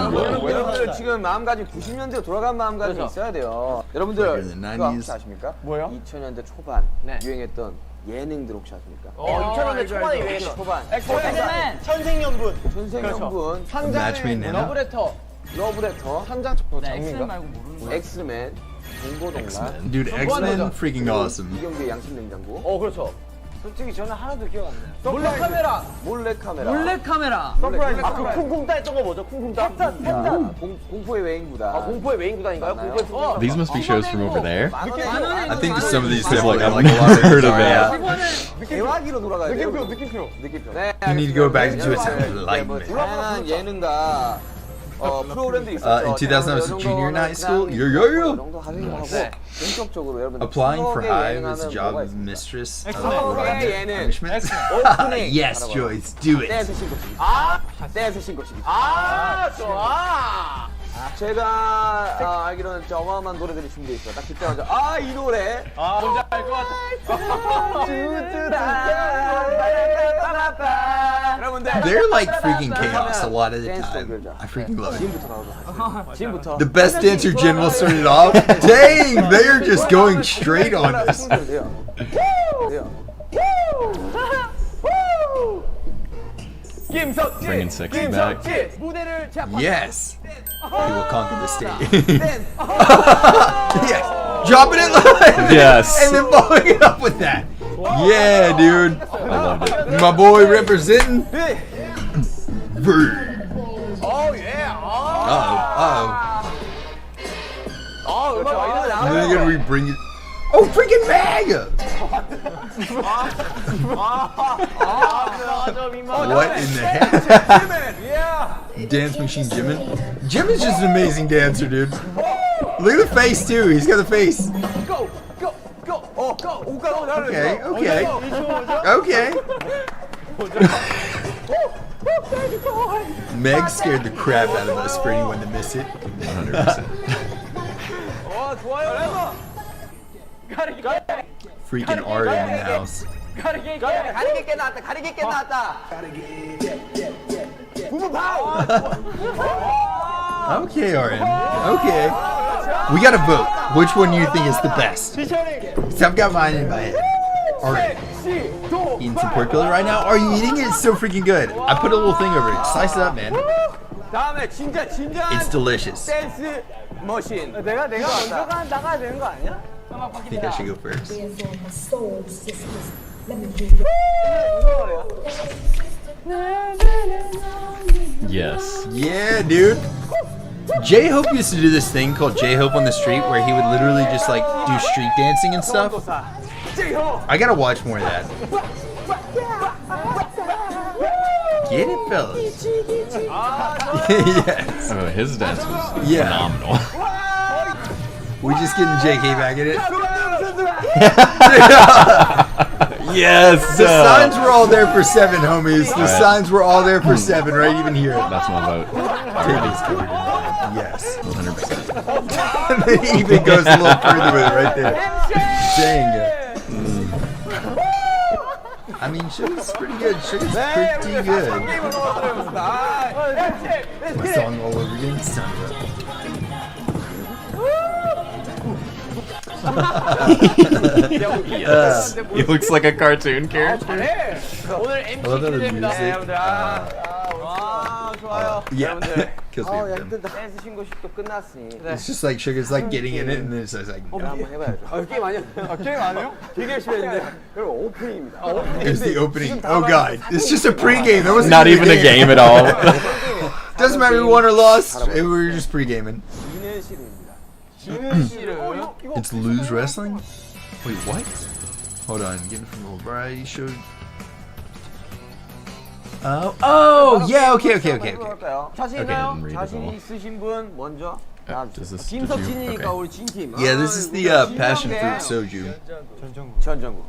여러분들 지금 마음가짐 90년대로 돌아간 마음가짐이 그렇죠. 있어야 돼요. 여러분들 Like in the 그거 90s. 혹시 아십니까? 뭐요? 2000년대 초반 네. 유행했던 예능들 혹시 아십니까? 2000년대 초반에 유행했던 초반 엑스맨, 천생연분. 천생연분, Match made in heaven. 러브레터. 러브레터, 네, 엑스맨 장민가, 말고 모르는 거. 엑스맨, 동고동락, Dude, X-Men freaking awesome. 이경규의 양심냉장고, 그렇죠. 솔직히 저는 하나도 기억 안 나요. 몰래카메라. 몰래카메라, 몰래카메라. 서프라이즈. 그 쿵쿵따 했던 거 뭐죠? 쿵쿵따? 공포의 외인구다. 공포의 메인구단인가요? 맞나요? 공포의 These must be shows from over there. I think some of these It's like definitely I've like a lot never of heard of yeah. it. 대화기로 돌아가야 돼요. 느낌표. 느낌표. 네, You need to go back 알겠습니다. to a time of 뭐 enlightenment. 다양한 예능과 프로그램도 있었죠. In 2000 I was a junior in high school. Yeah. 정도 하기로 하고 네. 본격적으로 여러분들 Applying for 추억의 Hive 예능하면 as a 뭐가 job 있습니까? mistress of 추억의 예능. punishment. 오프닝. Yes, 바라봐요. Joyce, do it. 댄스 신고식. 댄스 신고식. 좋아. 제가 알기로는 진짜 어마어마한 노래들이 준비되어 있어요. 딱 그때마다 이 노래. 뭔지 알 것 같아. 여러분들 They're like freaking chaos a lot of the time. I freaking love it. 지금부터 나오죠. 지금부터. The best dancer General started off. Dang, they're just going straight on this. 돼요. Bringing sexy back. 무대를 제압한다. Yes. He will conquer the stage. Yes. Dropping it live. Yes. And then following it up with that. Yeah, dude. I loved it. My boy representing. And then they're gonna bring it. Oh, freaking MAGA! What in the heck? Dance Machine Jimin? Jimin's just an amazing dancer, dude. Look at the face, too. He's got the face. Okay, okay. Okay. Meg scared the crap out of us for anyone to miss it. 100%. Freaking Aria in the house. 가리개 나왔다. Okay, RM. Okay. We gotta vote. Which one do you think is the best? So I've got mine in my head. RM. Eating some pork belly right now? Are you eating it? It's so freaking good. I put a little thing over it. Slice it up, man. 다음에 진짜 It's delicious. 댄스 머신. 내가 먼저 나가야 되는 거 아니야? I think I should go first. Yes. Yeah, dude. J-Hope used to do this thing called J-Hope on the street where he would literally just like do street dancing and stuff. I gotta watch more of that. Get it, fellas. Yes. Oh, his dance was Yeah. phenomenal. We just getting JK back at it. Yes. The signs were all there for 7, homies. The signs were all there for 7, right? Even here. That's my vote. Taylor's covered in that. Yes. 100%. And then he even goes a little further with it right there. Dang it. I mean, Sugar's pretty good. Sugar's pretty good. My song all over again. Son of a... Yes. He looks like a cartoon character. 오늘 I love how the MC music. 좋아요. Yeah. Kills me every time. 댄스 신고식도 끝났으니 It's just like Sugar's like getting in it, and then it's just like. 한번 해봐야죠. 게임 아니야? 게임 안 해요? 되게 열심히 했는데 여러분 오프닝입니다. It's the opening. Oh god, it's just a pregame. That wasn't Not even a game at all. Doesn't matter if we won or lost. We were just pregaming. 지는 씨름입니다. It's Lose Wrestling? Wait, what? Hold on, getting from a variety show. Oh, yeah, okay. 자신 Okay, 있나요? didn't read it 자신 all. 있으신 분 먼저 Does this? Did you? 김석진이니까 Okay. 우리 진팀. Yeah, this is the passion fruit soju. 전정구.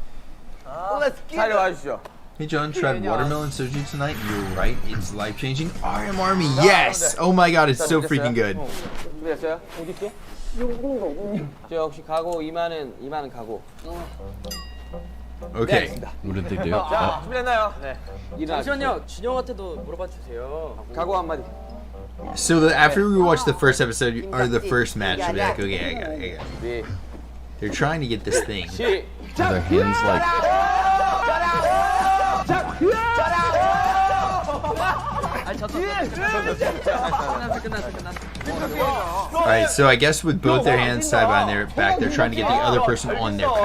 자려와 주시죠. Hey John, tried watermelon soju tonight. You're right, it's life changing. RM Army, yes! Oh my god, it's so freaking good. 준비됐어요? 어디 있어? 저 역시 가고 이만은 가고. Okay. What did they do? 자, 준비됐나요? 네. 잠시만요. 준영한테도 물어봐 주세요. 가고 한마디. So after we watch the first episode or the first match, you'll be like, okay, I got it. 준비. They're trying to get this thing. Their hands like. All right, so I guess with both their hands tied behind their back, they're trying to get the other person on their back.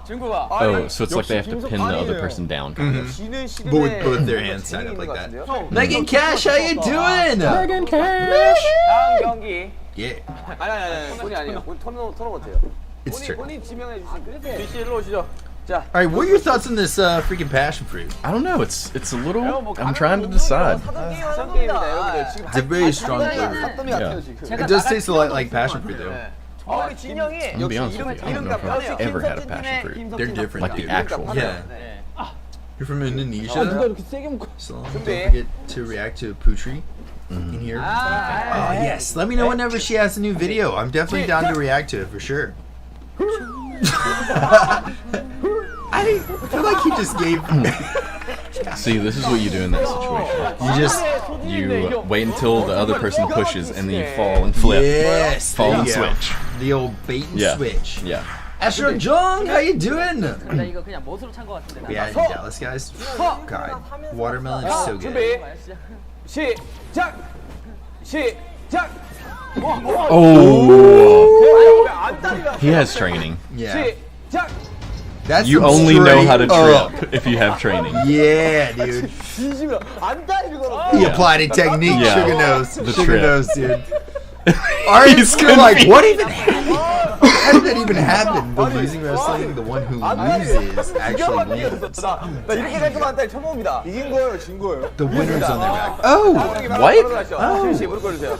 Oh, so it's like they have to pin the other person down. But with both their hands tied up like that. Megan Cash, how you doing? Megan Cash. 다음 경기. Yeah, 아니, 본인 아니에요. 본인 토너먼트 돼요. it's true. 본인 지명해 주신 분. DC 일로 오시죠. All right, what are your thoughts on this freaking passion fruit? I don't know. It's a little. I'm trying to decide. 사전 게임입니다, 여러분들. 지금 It's a very strong flavor. 사건이 같아요, 지금. It does taste a lot like passion fruit though. 우리 진영이 I'm gonna be honest with you. I don't know if I've ever had a passion fruit. They're different, Like the dude. actual. Yeah. You're from Indonesia? 이렇게 세게 묶어. So don't forget to react to Putri in here. Oh yes, let me know whenever she has a new video. I'm definitely down to react to it for sure. I feel like he just gave. See, this is what you do in that situation. You wait until the other person pushes, and then you fall and flip. Yes, Fall there and you go. switch. The old bait and Yeah. switch. Yeah. Astro Jung, how you doing? 나 이거 그냥 못으로 찬 것 같은데. Yeah, in Dallas, guys. God, watermelon is so good. 준비. 시작. 시작. Oh. He has training. Yeah, 시작. that's You some only know how to straight up. trip if you have training. Yeah, dude. 진심으로 안다 이거. He applied a technique. Yeah. Sugar knows. The Sugar trip. knows, dude. He's like, what even happened? How did that even happen? But losing wrestling, the one who loses actually wins. 나 이렇게 깔끔한 딸 처음 봅니다. 이긴 거예요, 진 거예요? The winner's on their back. Oh, What? 시 무릎 꿇으세요.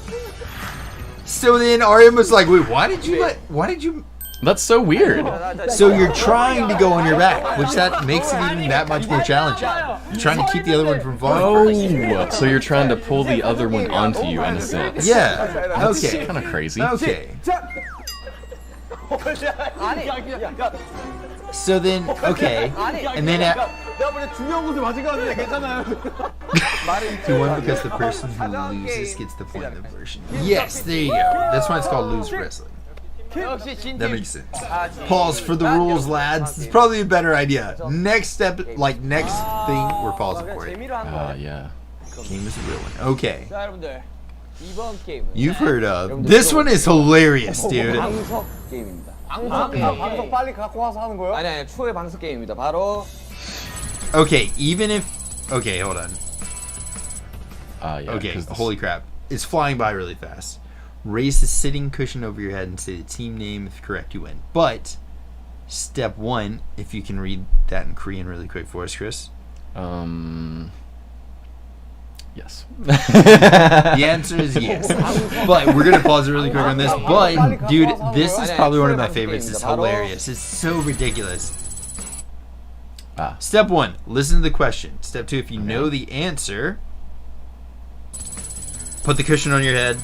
so then RM was like, wait, why did you? That's so weird. So you're trying to go on your back, which that makes it even that much more challenging. You're trying to keep the other one from falling first. Oh, so you're trying to pull the other one onto you in a sense. Yeah. That's Okay. kind of crazy. Okay. So then, okay, and then 내가 먼저 중요한 곳에 맞은 것 같은데 괜찮아요? to one because the person who loses gets the point of the version. Yes, there you go. That's why it's called lose wrestling. That makes sense. Pause for the rules, lads. It's probably a better idea. Next step, like next thing, we're pausing for it. 재미로 한 거예요. Yeah. Game is a real one. Okay. 자 여러분들 이번 게임은 You've heard of. This one is hilarious, dude. 방석 게임입니다. 방송 빨리 갖고 와서 하는 거예요? 아니 추후의 방석 게임입니다. 바로 Okay, even if. Okay, hold on. Yeah. Okay, 'cause this- holy crap. It's flying by really fast. Raise the sitting cushion over your head and say the team name. If correct, you win. But, step one, if you can read that in Korean really quick for us, Chris. Yes. The answer is yes. But we're going to pause it really quick on this. But, dude, this is probably one of my favorites. It's hilarious. It's so ridiculous. Step one, listen to the question. Step two, if you know the answer, put the cushion on your head.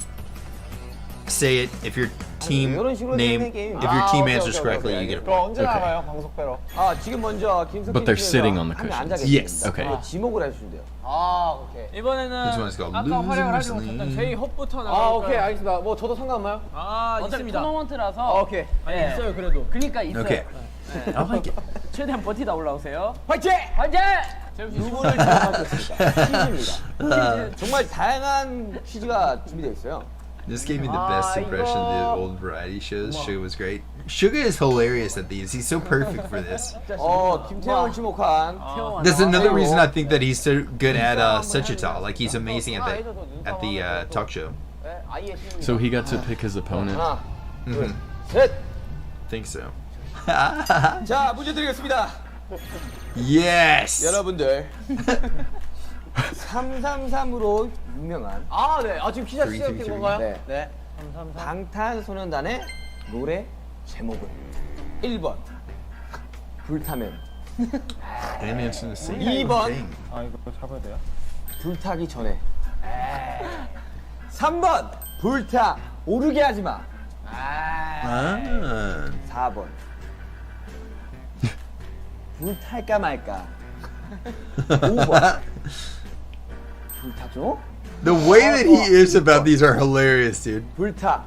Say it. If your team name, if your team answers correctly, you get a 그럼 point. 언제 나가요, 방송 빼러? 아 지금 먼저 김석희 But they're 팀에서 sitting on the 한명 cushions. 앉아 Yes. 계십니다. Okay. 지목을 해주시면 돼요. 아, 오케이. This 이번에는 one's called 아까 활약을 하지 losing 못했던 제이 홉부터 나갈까요? 아, 오케이, 알겠습니다. 뭐 저도 상관없나요? 아, 어차피 있습니다. 토너먼트라서 오케이. 아니, 있어요, 그래도. 그니까 있어요. Okay. I like it. 최대한 버티다 올라오세요. 화이팅! 화이팅! 누구를 지목하셨습니까? 퀴즈입니다. 정말 다양한 퀴즈가 준비되어 있어요. This gave me the best impression of the old variety shows. Suga was great. Suga is hilarious at these. He's so perfect for this. 김태형을 지목한 That's another reason I think that he's so good at Suchita. Like he's amazing at the talk show. So he got to pick his opponent. 하나, Mhm. 셋. Think so. 자, 문제 드리겠습니다. Yes. 여러분들 333으로 유명한 아, 네. 아, 지금 기자 3, 시작된 3, 3. 건가요? 네. 네. 방탄소년단의 노래 제목은 1번 불타면, And answer the same 2번 thing. 아, 이거 잡아야 돼요? 불타기 전에, 3번 불타 오르게 하지 마, Ah. 4번. 불탈까 말까. 5번. 불타죠? The way that he is about these are hilarious, dude. 불타.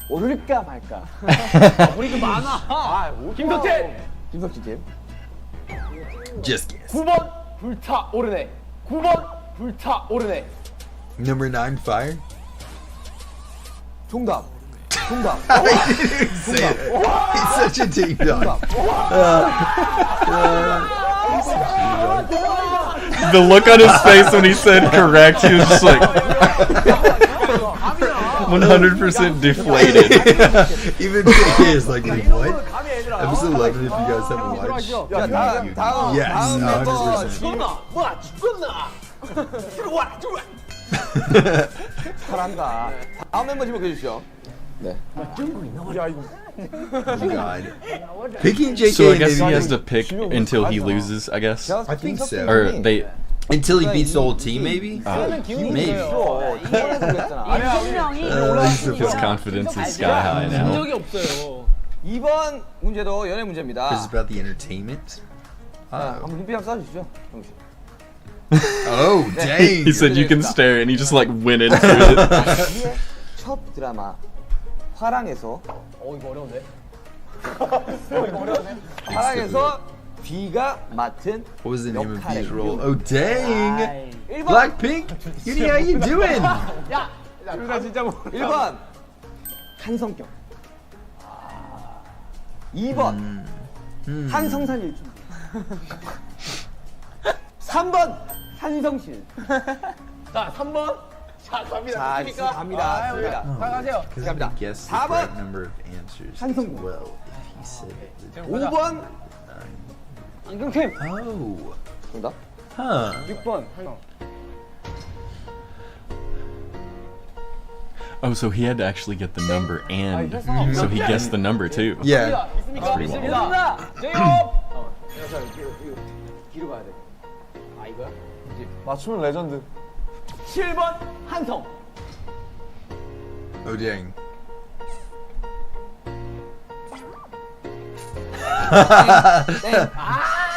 오를까 말까. 우리 많아. 김석진. 김석진 팀. Just guess. 9번 불타 오르네. 9번 불타 오르네. Number 9, fire. 정답. 정답. Say it. He's such a ding dong. The look on his face when he said correct, he was just like 100% deflated. Even JK is like, what? Episode 11, if you guys haven't watched. 야, 다음. Yes, 다음 멤버 100%. 죽었나? 뭐야, 죽었나? 들어와, 들어와. 잘한다. 다음 멤버 지목해 주시죠. 네. Oh God. Picking JK So I guess he maybe has to pick until he loses, I guess. I think so. Or they. Until he beats the whole team, maybe? Maybe. His confidence is sky high now. 적이 없어요. 2번 문제도 연애 문제입니다. This is about the entertainment. 자, 한번 눈빛 한번 쏴주시죠. Oh, dang. He said you can stare, and he just like went into it. 이의 첫 드라마 화랑에서 이거 어려운데. 화랑에서 B가 맡은 What was the name of 역할의 his role? 이름. Oh, dang. 1번 Blackpink, Yuni, how you doing? 둘다 진짜 뭐. 1번 한성격 2번 한성산 일주 3번 한성실 자 3번. 자 갑니다. 자 갑니다 갑니다 자 가세요. Because if he guessed the 4번. correct number of answers as 한성국. well, if he said it. 5번 안경팀 Oh. 정답 Huh. 6번 Oh, so he had to actually get the number and so he guessed the number too. Yeah. 있습니까? pretty wild. 있습니다. 제이홉. 뒤로 가야 돼 이거야? 맞추면 레전드. 7번 한성. Oh, dang.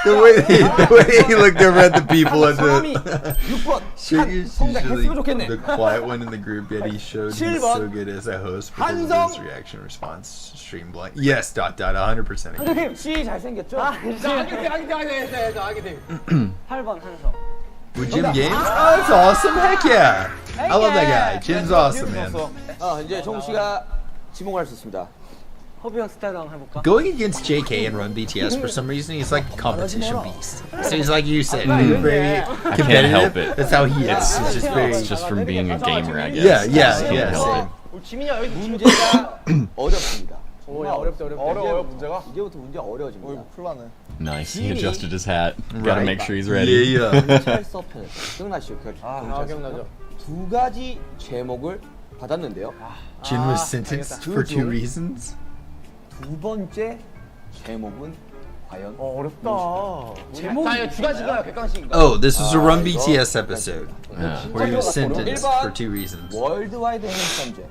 The way he looked over at the people at 사람이 the 6번 She's 성장했으면 usually 좋겠네 the quiet one in the group, yet he showed he's 7번. so good as a host because of 한성. his reaction response stream blank. Yes, 100%. 안경팀 C 잘생겼죠? 자 하기팀. 8번 한성 With Jim Games? Oh, that's awesome. Heck yeah. I love that guy. Jim's awesome, man. 이제 정우 씨가 지목할 수 있습니다 허브형 스타일랑 해볼까? Going against JK and run BTS for some reason, he's like a competition beast. So he's like you said, very competitive. help it. That's how he is. He's just very. It's just from being a gamer, I Yeah, guess. yeah, yeah. Same. 지민이야 여기 문제가 어렵습니다 오야 어렵다. 어려워요 문제가? 이제부터 문제 어려워집니다 큰일 나네. Nice. He adjusted his hat. Gotta make sure he's ready. Yeah, yeah. 경찰서편에서 기억나시죠? 기억나죠. 두 가지 제목을 받았는데요 Jin was sentenced for 2 reasons. 두 번째 제목은 과연 어렵다. 제목. 자 이거 두 가지가 객관식인가? Oh, this was a Run BTS episode Yeah. where he was sentenced for 2 reasons. 월드와이드 행성죄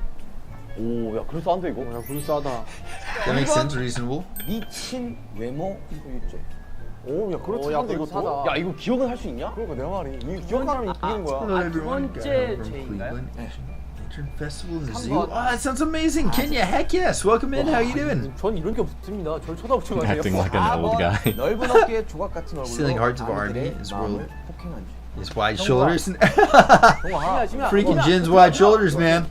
오야 그럴싸한데 이거. 야 불싸다. That makes sense. Reasonable. 미친 외모 소유죄 오야 그렇다는데 이거 또? 야 이거 기억은 할 수 있냐? 그러니까 내 말이 이 기억하면 이기는 거야. Hello, everyone. 번째 From 죄인가요? Cleveland. Lantern Festival in the zoo. Oh, that sounds amazing. Kenya, heck yes. Welcome in. How you doing? 전 이런 게 없습니다. 절 쳐다보지 마세요. Acting like an old guy. 넓은 어깨 조각 같은 얼굴로 Stealing hearts of our 아내들의 army is 마음을 world. 폭행한 죄 His wide shoulders. 지민아. Freaking Jin's wide shoulders, man.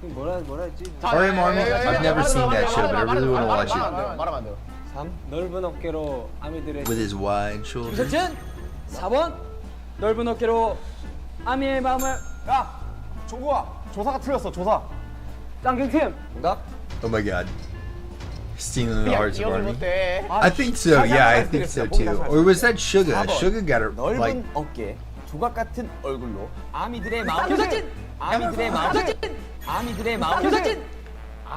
뭐라 했지? RM Army. I've never seen that show, but I really want to watch it. 말하면 안 돼요. 3 넓은 어깨로 아미들의 With his wide shoulders. 김석진 4번 넓은 어깨로 아미의 마음을 야 종구야 조사가 틀렸어 조사. 쌍경팀 정답 Oh my god. Stealing the hearts of 기억을 army. 못해. I think so. Yeah, I think so too. Or was that Suga? Suga got it 넓은 like. 어깨 조각 같은 얼굴로 아미들의 마음을 김석진 아미들의 마음을 아미들의 마음을 김석진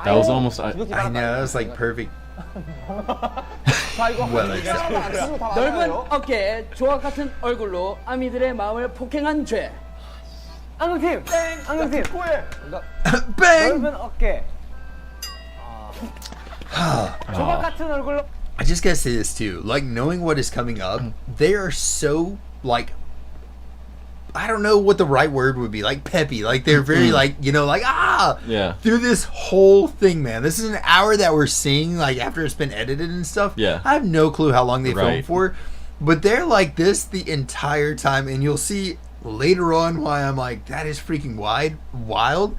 That was almost. I know. That was like perfect. 자 이거 Well, it's, 넓은 어깨 조각 같은 얼굴로 아미들의 마음을 폭행한 죄. 안경팀 안경팀 정답 bang. 넓은 어깨 조각 같은 얼굴로. I just gotta say this too. Like, knowing what is coming up, they are so, like, I don't know what the right word would be. Like, peppy. Like, they're very, like, you know, like, Yeah. through this whole thing, man. This is an hour that we're seeing, like, after it's been edited and stuff. Yeah. I have no clue how long they filmed Right. for. But they're like this the entire time. And you'll see later on why I'm like, that is freaking wild,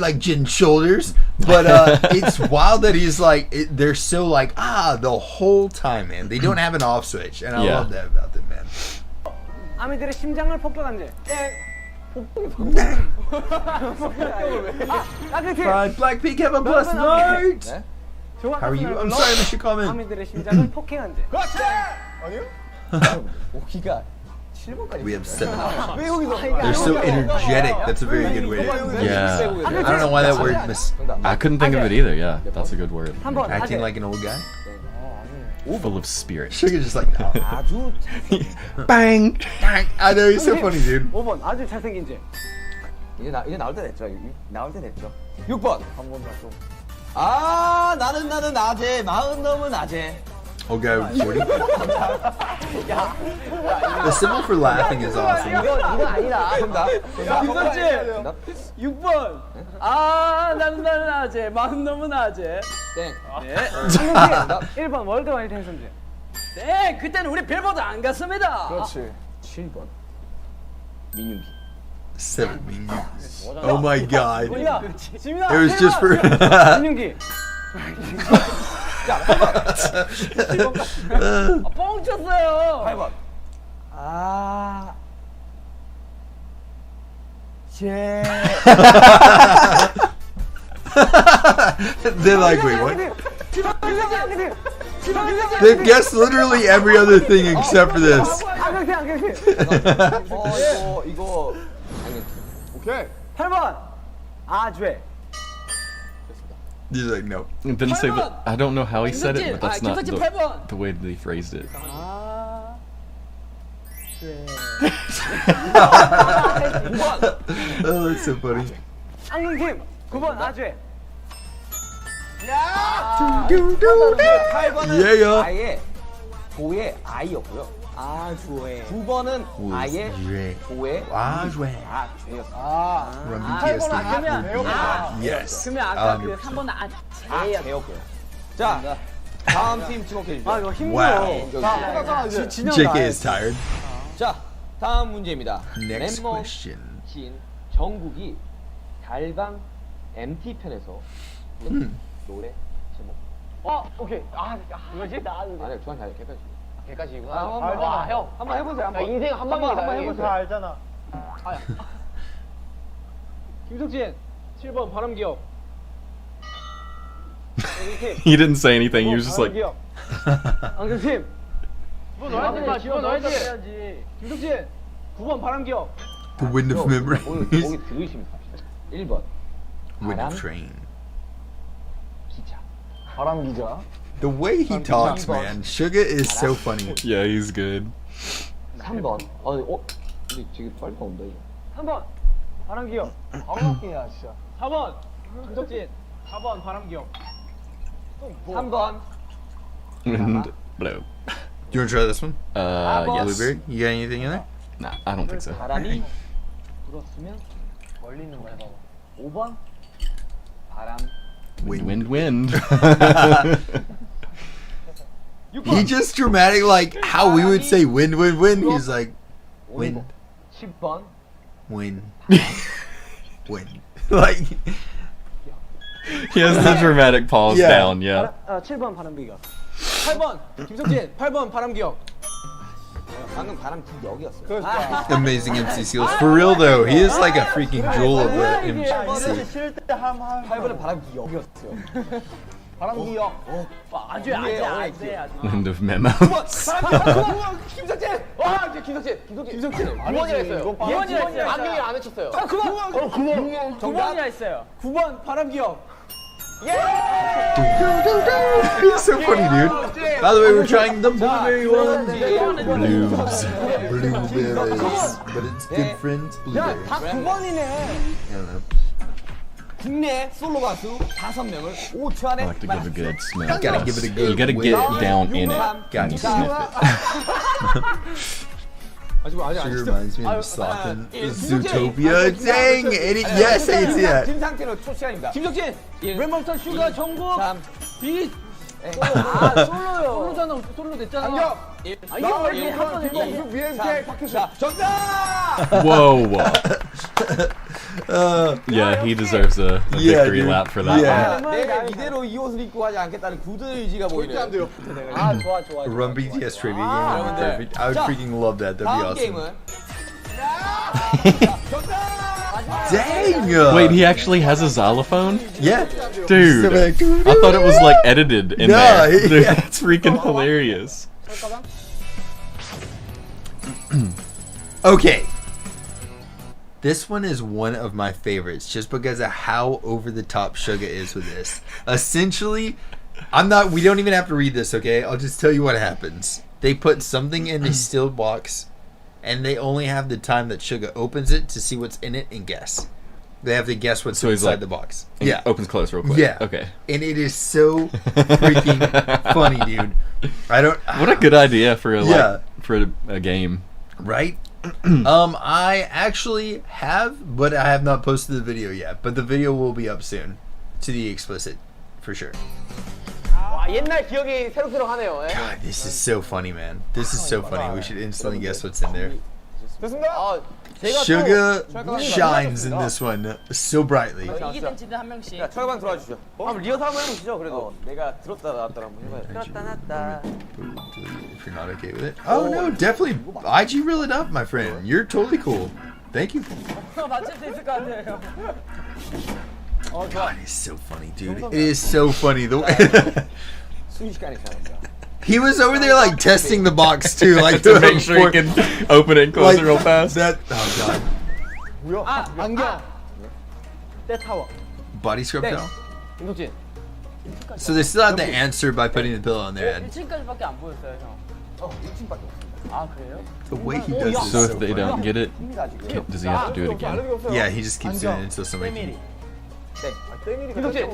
like Jin's shoulders. But it's wild that he's like, they're so like, the whole time, man. They don't have an off switch. And I Yeah. love that about them, man. 아미들의 심장을 폭격한 죄. Blackpink have a plus night. 네? How are you? I'm sorry, I missed your comment. 아미들의 심장을 폭행한 죄. 오기가 7번까지. We have 7 options. 왜 여기서? They're so energetic. That's a very good way to. Yeah. I don't know why that word I couldn't think of it either. Yeah, that's a good word. 3번 acting 아재. like an old guy. Full of spirit. Sugar's just like, no. 아주 Bang. I know, he's so funny, dude. 5번 아주 잘생긴 죄. 이제 나올 때 됐죠. 나올 때 됐죠. 6번. 한 번 더 좀. 아, 나는 아재. 40 넘은 아재. Okay, 40. The symbol for laughing is awesome. 이거 아니다. 정답. 김석진 6번 나는 아재 40 넘은 아재. 땡. 네. 1번 월드 와이드 행선제. 네, 그때는 우리 빌보드 안 갔습니다. 그렇지. 7번. 민윤기. 7 mean Oh my god. 우리가 지민아. It was just for. 민윤기. 뻥 쳤어요. 8번. 아. 제. They're like, wait, what? They've guessed literally every other thing except for this. 이거. 오케이. 8번 아죄. He's like, no. It didn't say that. I don't know how he said it, but that's not 김석진 8번. the way that he phrased it. Oh, that's so funny. 앙금팀 9번 아죄. 8번은 Yeah. 아예 고의 아이였고요. 아주의. 9번은 아예 네. 고의 아죄. 아죄였어요. From BTS. Yes. 그러면 아까 그 100%. 3번은 아죄였고요. 자, 다음 팀 지목해 주시죠. 이거 힘들어. Wow. 진영 JK is tired. 자, 다음 문제입니다. Next 멤버 question. 신 정국이 달방 MT 편에서 노래 제목. 오케이. 이거지? 아니, 중간 잘 개까지. 개까지구나. 와, 형, 한번 해보세요. 한번. 인생 한 방이다. 한번 다 해보세요. 알잖아. 김석진 7번 바람기억. He didn't say anything. He was just like, 앙금팀. 집어 넣어야지 마. 집어 넣어야지. 김석진 9번 바람기억. The wind of memories. 거기 들으시면 됩니다. 1번. Wind 바람 of train. 기자. 바람 기자. The way he talks, man. Sugar is so funny. yeah, he's good. 3번. 근데 지금 빨리 나온다 이거. 3번 바람기억. 방학기야 진짜. 4번 김석진 4번 바람기억. 3번. And blow. Do you want to try this one? Yes. Blueberry? You got anything in there? Nah, I don't think so. 바람이 불었으면 멀리 있는 거 해봐. 5번. 바람. Wind. He just dramatic like how we would say wind. He's like wind, 10번. wind, wind. Like He has the dramatic pause Yeah. down. Yeah. 7번 바람기억. 8번 김석진 8번 바람기억. 방금 바람 기억이었어요. amazing MC skills. For real though, he is like a freaking jewel of the MC. 싫을 때 한번 8번은 바람 기억이었어요. 바람 기억. 아죄. Wind of memo. 김석진! 와, 이제 김석진. 9번이라 했어요. 2번이라 했어요. 안경이 안 외쳤어요. 9번이라 했어요. 9번 바람기억. He's so funny, dude. By the way, we're trying the blueberry one. Blues. Blueberries, but it's good friends. Blueberries. 다 9번이네. I don't know. 국내 솔로 가수 5명을 5초 I 안에 like to give a good smell. You gotta give it a good You gotta whiff. get down in it. Gotta And you sniff sniff it. Sugar reminds me of Sloth in Zootopia. Dang! Yes, I can see that. 김상태로 초 시간입니다. 김석진 왼몸턴 슈가 정국 3, 빛 2, 솔로요. 솔로잖아. 솔로 냈잖아. 안경. 아 이거 왜 이렇게 한번 했어? BNK 박효신. 정답! Whoa. Yeah, he deserves a Yeah, victory dude. lap for that Yeah. one. 내가 이대로 이 옷을 입고 하지 않겠다는 굳은 의지가 보이네요. 안 돼요. 아 좋아 좋아. Run BTS trivia game would be perfect. I would freaking love that. That'd be 다음 awesome. 게임은 Dang! Wait, he actually has a xylophone? Yeah. Dude, I thought it was like edited in No, there. he- Dude, that's freaking hilarious. Okay. This one is one of my favorites just because of how over the top Suga is with this. Essentially, we don't even have to read this, okay? I'll just tell you what happens. They put something in a steel box and they only have the time that Suga opens it to see what's in it and guess. They have to guess what's So he's inside like- the box. It Yeah. Opens close real quick. Yeah. Okay. And it is so freaking funny, dude. I don't What a good idea for a, Yeah. for a game. Right? I actually have, but I have not posted the video yet. But the video will be up soon. To the explicit, for sure. 와 옛날 기억이 새록새록하네요. 예. God, this is so funny, man. This is so funny. We should instantly guess what's in there. 됐습니다. 아 제가 Suga shines in this one so brightly. 이기는 지는 한 명씩. 자, 철강 들어와 주시죠. 한번 리허설 한번 해보시죠. 그래도. 내가 들었다 나왔다 한번 해봐요. 들었다 놨다. If you're not okay with it. Oh, no, definitely. IG reel it up, my friend. You're totally cool. Thank you. 맞출 수 있을 것 같아요. God, it's so funny, dude. It is so funny. The way 순식간에 잘한다. he was over there like testing the box too, like To make sure you can open it and close it real fast. That oh god. 뭐야? 아 안경. 때 타워. Body scrub 네. towel. 김석진. So they still have to answer by putting the pillow on their head. 1층까지밖에 안 보였어요 형. 1층밖에 없습니다. 아 그래요? The way he does this So is if so they funny. don't get it, 힘이 아직은. does he have to do it again? Yeah, he just keeps doing it until somebody can. 네. 김석진.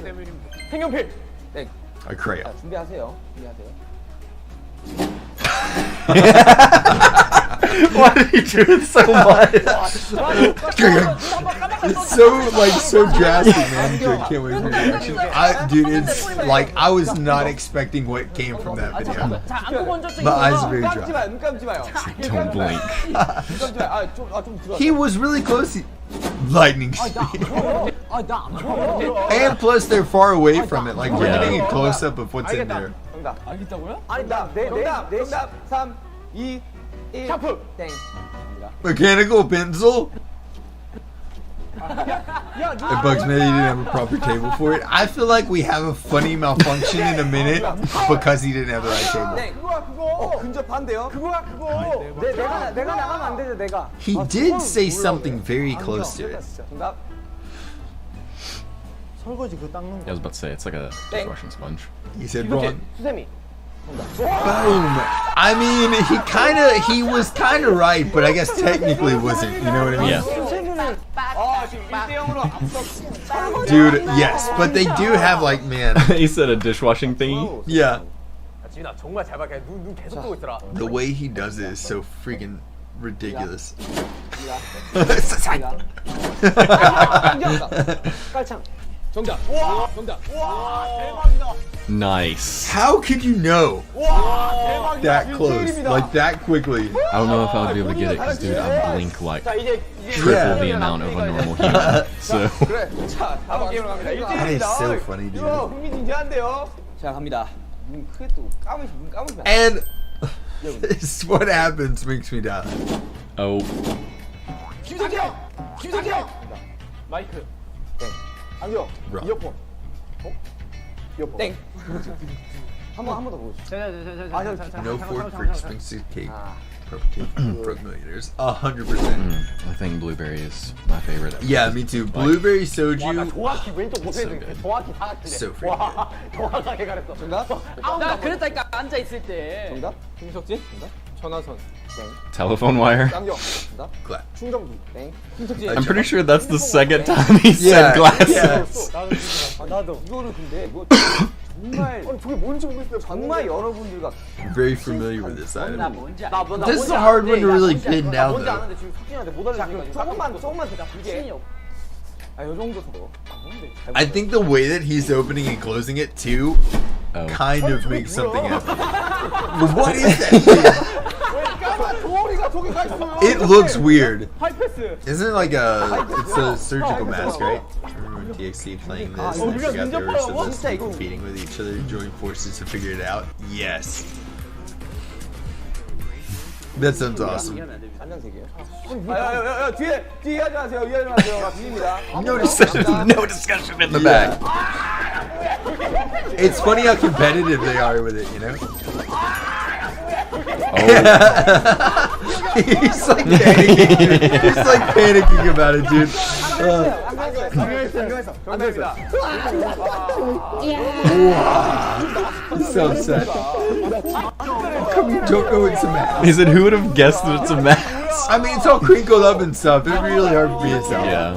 색연필. 네. A crayon. 자, 준비하세요. 준비하세요. Why did he do it so much? It's so drastic, man. Dude, I can't wait for reaction. Dude, it's like I was not expecting what came from that video. 자 안구 먼저 My eyes are very 감지 dry. 마요. 눈 감지 마요. Don't blink. 눈 감지 마요. 좀 들어. He was really close. Lightning speed. 아나안 보여. And plus, they're far away from it. Like we're Yeah. getting a close up of what's in there. 정답. 알겠다고요? 아니 정답. 3, 2, 1. 샤프. 땡. Mechanical pencil. It bugs me that you didn't have a proper table for it. I feel like we have a funny malfunction in a minute because he didn't have the right table. 땡. 근접한데요. 내가 나가면 안 되죠 내가. He did say something very close to it. 정답. 설거지 그 닦는 I was about to say, it's like a dishwashing sponge. He said wrong. 수세미. Boom. I mean, he was kind of right, but I guess technically wasn't. You know what I mean? Yeah. 수세미는 지금 1대0으로 앞서. Dude, yes, but they do have like, man, He said a dishwashing thingy. yeah. 지민아 정말 잘 봐. 눈 계속 뜨고 있더라. The way he does it is so freaking ridiculous. 깔창. 정답. 정답. Nice. How could you know that close, like that quickly? I don't know if I would be able to get it because, dude, I blink like 자 이제 triple the amount of a normal human. So, 그래. 자, 다음 게임으로 갑니다. That is so funny, dude. 흥미진진한데요. 자, 갑니다. 눈 크게 뜨고 눈 감으시면 안 And this, what happens makes me die. oh, 김석현! 마이크. 안경. Wrong. 이어폰. 땡. 한번 더 보여주세요. No fork for expensive cake. Broke millionaires. 100%. I think blueberry is my favorite. Yeah, me too. Blueberry 와, 나 soju. 정확히 왼쪽 못해 So 는 good. 정확히 다 맞추네. So freaking 와, 정확하게 가렸어. 정답. 나 그랬다니까 앉아 있을 때. 정답. 김석진. 정답. 전화선. Telephone wire. 안경. 정답. 충전기. 땡. 흰색지. I'm pretty sure that's the second time he said glasses. 나도. 이거를 근데 이거 정말 저게 뭔지 모르겠어요. 정말 여러분들과 Very familiar with this item. 나 This is a hard one to really pin down 뭔지 though. 아는데 지금 석진한테 못 알려주니까 조금만 더 이게 요 정도 더. I think the way that he's opening and closing it too kind of makes something happen. What is that? It looks weird. Isn't it like it's a surgical mask, right? Remember when DXT playing this and they forgot they were supposed to be competing with each other, joining forces to figure it out? Yes. That sounds awesome. 야, 뒤에 하지 마세요. 위에 하지 마세요. 뒤입니다. No discussion in the back. It's funny how competitive they are with it, you know? He's like panicking. He's like panicking about it, dude. He's so upset. How come you don't know it's a mask? He said, "Who would have guessed that it's a mask?" I mean, it's all crinkled up and stuff. It'd be really hard for me to tell. Yeah.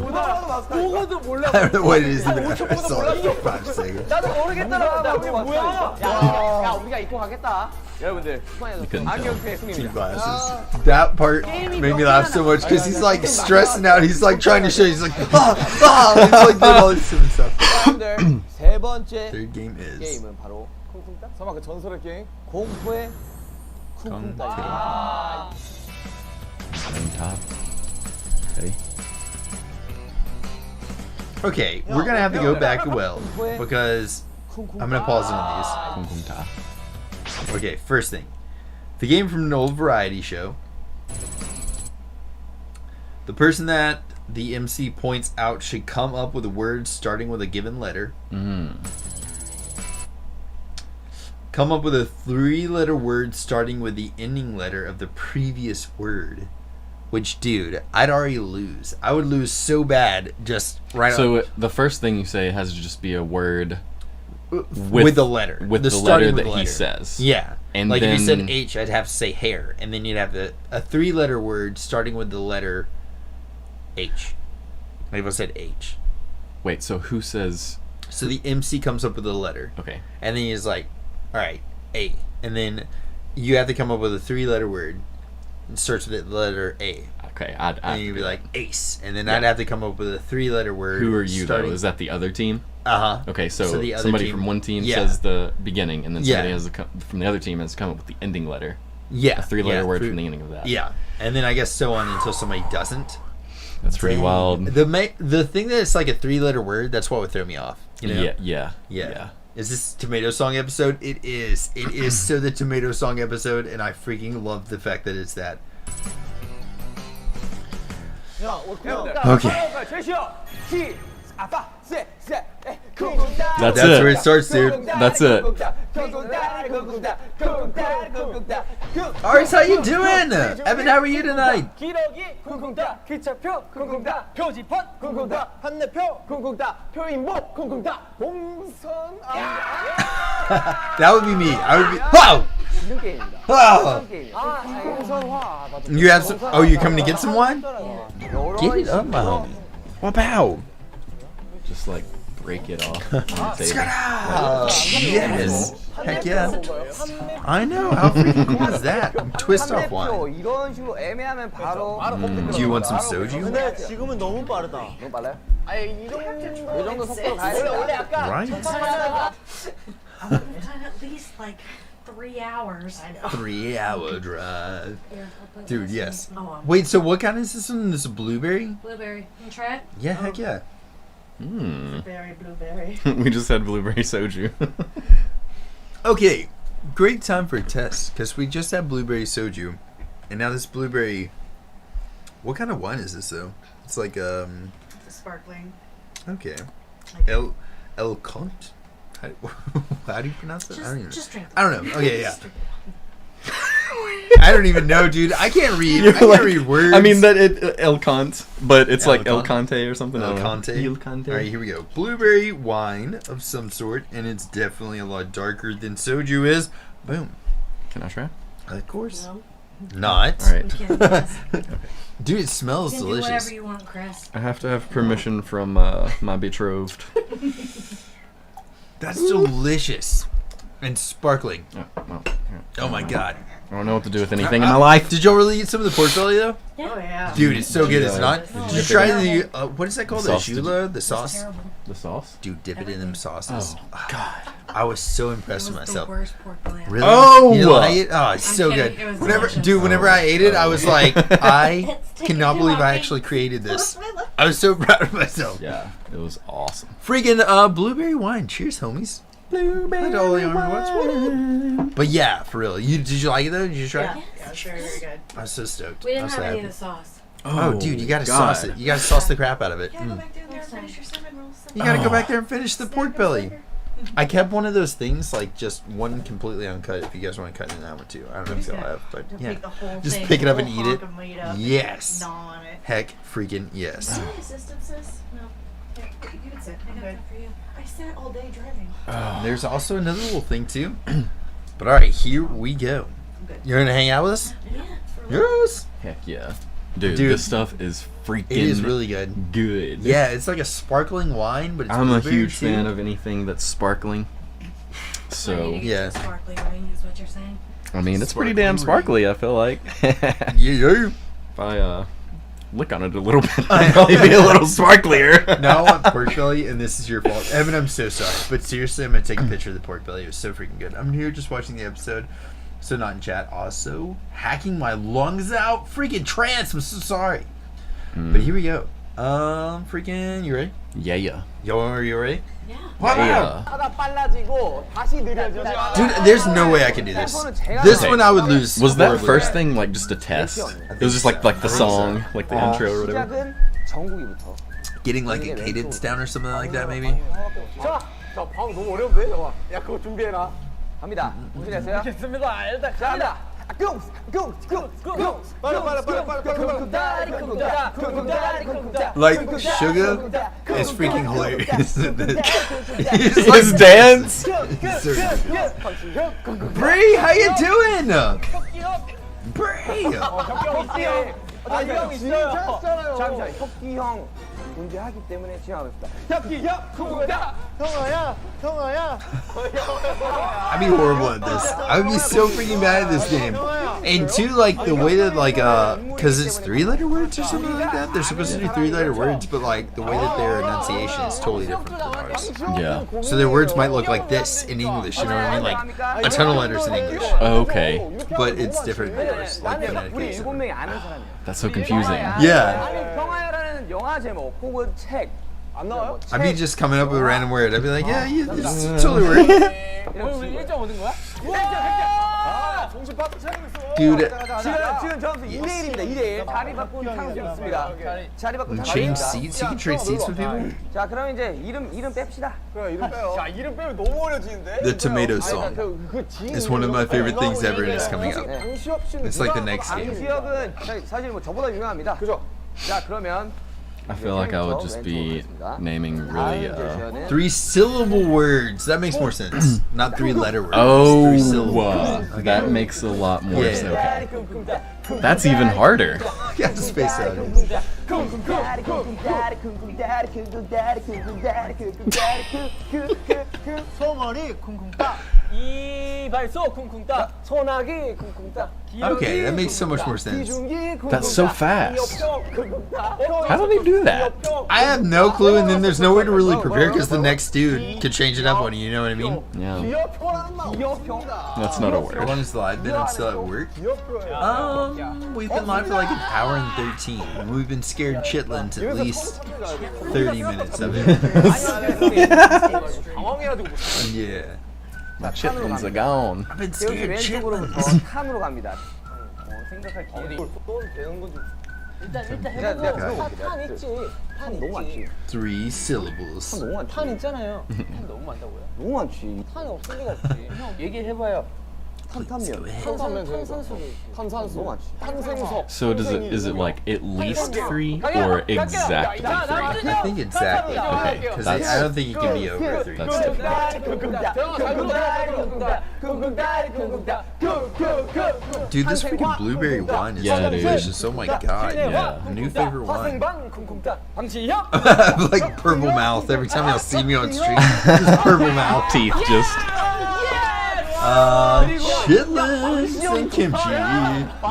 I don't know what it is even after I saw it for 5 seconds. 나도 모르겠더라. 우리 뭐야? 야, 우리가 입고 가겠다. 여러분들, You couldn't tell. 안경테 Two 승입니다. glasses. That part made me laugh so much because he's like stressing out. He's like trying to show. He's like, He's like doing all this stupid stuff. 여러분들, 세 번째 Third game is 게임은 바로 쿵쿵따. 설마 그 전설의 게임? 공포의 쿵쿵따. On top. Okay. okay. We're gonna have to go back to well because I'm gonna pause it on Kung Kung Ta. these. Okay, first thing, the game from an old variety show. The person that the MC points out should come up with a word starting with a given letter. Come up with a 3-letter word starting with the ending letter of the previous word. Which, dude, I'd already lose. I would lose so bad just right So the first thing you say has to just be a word with the letter. with the starting letter with that the he letter. says. Yeah. And like if you then- said H, I'd have to say hair. And then you'd have a 3-letter word starting with the letter H. Like if I said H. Wait, so who says? So the MC comes up with a letter. Okay. And then he's like, all right, A. And then you have to come up with a 3-letter word. It starts with the letter A. Okay. And you'd be like, ace. And then Yeah. I'd have to come up with a 3-letter word. who are you starting... though? Is that the other team? Uh-huh. Okay, so the other somebody team- from one team yeah. says the beginning, and then somebody Yeah. has from the other team has come up with the ending letter. Yeah. A 3-letter yeah, word three- from the ending of that. Yeah. And then I guess so on until somebody doesn't. That's pretty wild. The thing that it's like a 3-letter word, that's what would throw me off. You know? Yeah. Is this Tomato Song episode? It is. It is so the Tomato Song episode, and I freaking love the fact that it's that. Okay. That's That's it. where it starts, dude. That's it. Aris, how you doing? Evan, how are you tonight? 기러기 쿵쿵따 기차표 쿵쿵따 표지판 쿵쿵따 판매표 쿵쿵따 표인복 쿵쿵따 봉선 That would be me. I would be. Whoa! Oh! You have some. Oh, you coming to get some wine? Get it up, my homie. What about? Just like break it off. on the table. Yes. Heck yeah. I know. How freaking cool is that? Twist off wine. 이런 식으로 애매하면 바로 Do you want some soju? 근데 지금은 너무 빠르다. 너무 빨라요? 아니 이 정도 속도로 가야 돼. 원래 약간 Right? At least like 3 hours. I know. 3-hour drive. Here, I'll put Dude, this yes. in. Oh, Wait, so what kind is this one? This is a blueberry? blueberry. You try it? Yeah, heck yeah. Berry, blueberry. We just had blueberry soju. Okay, great time for a test because we just had blueberry soju, and now this blueberry. What kind of wine is this though? It's like It's a sparkling. Okay, Like, El Conte. How do you pronounce that? I don't even. just drink. I don't know. Okay, yeah. I don't even know, dude. I can't read. I can't read words. I mean that El Conte, but it's like El Conte. Conte or something. El I don't know. Conte. El Conte. All right, here we go. Blueberry wine of some sort, and it's definitely a lot darker than soju is. Boom. Can I try? Of course. No. Not. All right. We can, yes. Dude, it smells You can do delicious. whatever you want, Chris. I have to have permission from my betrothed. That's delicious. And sparkling. Oh, well, Oh my god. I don't know what to do with anything in my life. Did y'all really eat some of the pork belly though? Yeah. Oh yeah. Dude, it's so good, is it not? Oh, Did you it's try terrible. the, what is that called? The The sauce, did jula? The It's sauce? terrible. The sauce? Dude, dip it in them sauces. Oh, God. I was so It impressed was with the myself. worst pork belly I've Really? Oh! You didn't like it? Oh, it's I'm so kidding. good. It was Whenever, delicious. dude, whenever I ate it, I was like, I It's cannot taking believe too I long. actually created this. I was so proud of myself. Yeah, it was awesome. Freaking blueberry wine. Cheers, homies. Blueberry wine. But yeah, for real. Did you like it though? Did you try Yeah. it? Yeah, it's very, very good. I was so stoked. We I didn't was have so any happy. of the sauce. Oh, dude, you gotta God. sauce it. You gotta sauce the crap out of it. Yeah, go back down there and finish your cinnamon rolls. You gotta go Oh. back there and finish the pork belly. I kept one of those things, like just one completely uncut. If you guys want to cut it in that one too, I don't know if y'all have, but Just yeah, take the whole just thing, pick it the up and whole eat it. hog and weigh up and Yes. gnaw on it. Heck, freaking yes. Do you need assistance, sis? No. Here, you can sit. I'm good. For you. I sat all day driving. There's also another little thing too. But all right, here we go. You're gonna hang out with us? Yeah. For a little- Yes. Heck yeah. Dude, Dude, this stuff is freaking It is really good. good. Yeah, it's like a sparkling wine, but it's I'm a blueberry, huge too. fan of anything that's sparkling. So you So, need to yeah. get the sparkly ring is what you're saying. I mean, it's pretty damn sparkly, I feel like. Yeah, yeah. If I lick on it a little bit, I'll probably be a little sparklier. Now I want pork belly, and this is your fault. Evan, I'm so sorry. But seriously, I'm going to take a picture of the pork belly. It was so freaking good. I'm here just watching the episode, so not in chat. Also, hacking my lungs out. Freaking trance. I'm so sorry. But here we go. Freaking, you ready? Yeah, yeah. Yo, are you ready? Yeah. Yeah. 하다 빨라지고 다시 느려져. Dude, there's no way I could do this. This one I would lose. Was that horribly. first thing like just a test? It was just like the song, like the intro or whatever. 시작은 정국이부터. Getting like a cadence down or something like that, maybe? 자, 방금 너무 어려운데? 잠깐만. 야, 그거 준비해라. 갑니다. 준비됐어요? 됐습니다. 일단 자, 갑니다. Like, Sugar is freaking hilarious. His dance. Bree, how you doing? Bree! 아, 이형 있어요. 잠시만, 혁기 형 존재하기 때문에 진행하겠습니다. 혁기 형, 구구다. 형아야, 형아야. I'd be horrible at this. I would be so freaking bad at this game. And two, like, the way that, like, because it's 3-letter words or something like that. They're supposed to do 3-letter words, but, like, the way that their enunciation is totally different from ours. Yeah. So their words might look like this in English, you know what I mean? Like, a ton of letters in English. Okay. But it's different in yours, like, 우리 phonetically. 7명이 아는 사람이야. That's so confusing. Yeah. 아니, 평화야라는 영화 제목 혹은 책. 안 나와요? I'd be just coming up with a random word. I'd be like, yeah, it's totally weird. 우리 1점 얻은 거야? 1점. 아, 정신 바짝 차리고 있어. Dude, 지금 점수 2대1입니다. 2대1. 자리 바꾼 탕수 있습니다. 자리 바꾼 탕수 change 있습니다. seats? You can trade seats with people? 자, 그럼 이제 이름 뺍시다. 그래, 이름 빼요. 야, 이름 빼면 너무 어려지는데? The tomato song. It's one of my favorite things ever and it's coming up. 강시혁 씨는 It's like the next game. 강지혁은 사실 뭐 저보다 유명합니다. 그죠? 자, 그러면 I feel like I would just be naming really. 3-syllable words. That makes more sense. Not 3-letter words. Oh, 3 syllables. that makes a lot more Yeah. sense. Okay. That's even harder. You have to space out. 소머리 쿵쿵따. 이발소 쿵쿵따. 소나기 쿵쿵따. Okay, that makes so much more sense. That's so fast. How do they do that? I have no clue, and then there's no way to really prepare because the next dude could change it up on you, you know what I mean? Yeah. 기어표라는 말. 기어표. That's not a How word. long has the live been? I'm still at work. 기어표야. We've been live for like an hour and 13. And we've been scared chitlins at least 30 minutes of it. 당황해가지고. Yeah. My chitlins are gone. I've been 여기 scared chitlins. 왼쪽으로부터 칸으로 갑니다. 생각할 아, 근데 기회. 이걸 또 되는 건지. 일단 내가 해보고 들어볼게. 탄 있지. 탄 너무 많지. 있지. 3 syllables. 너무 많지. 탄 있잖아요. 탄 너무 많다고요. 너무 많지. 탄이 없을 리가 없지. 형 얘기해봐요. 탄탄면. 탄산수. 너무 많지. 탄생석. So is it like at least 3 or exactly 3? I think exactly. Okay, Because that's I don't think it can be over 3. that's Dude, this freaking blueberry wine is Yeah, dude. delicious. Oh my god. Yeah. New favorite wine. 방치형. Like purple mouth every time y'all see me on street. Just purple mouth. teeth just. Chitlins and kimchi.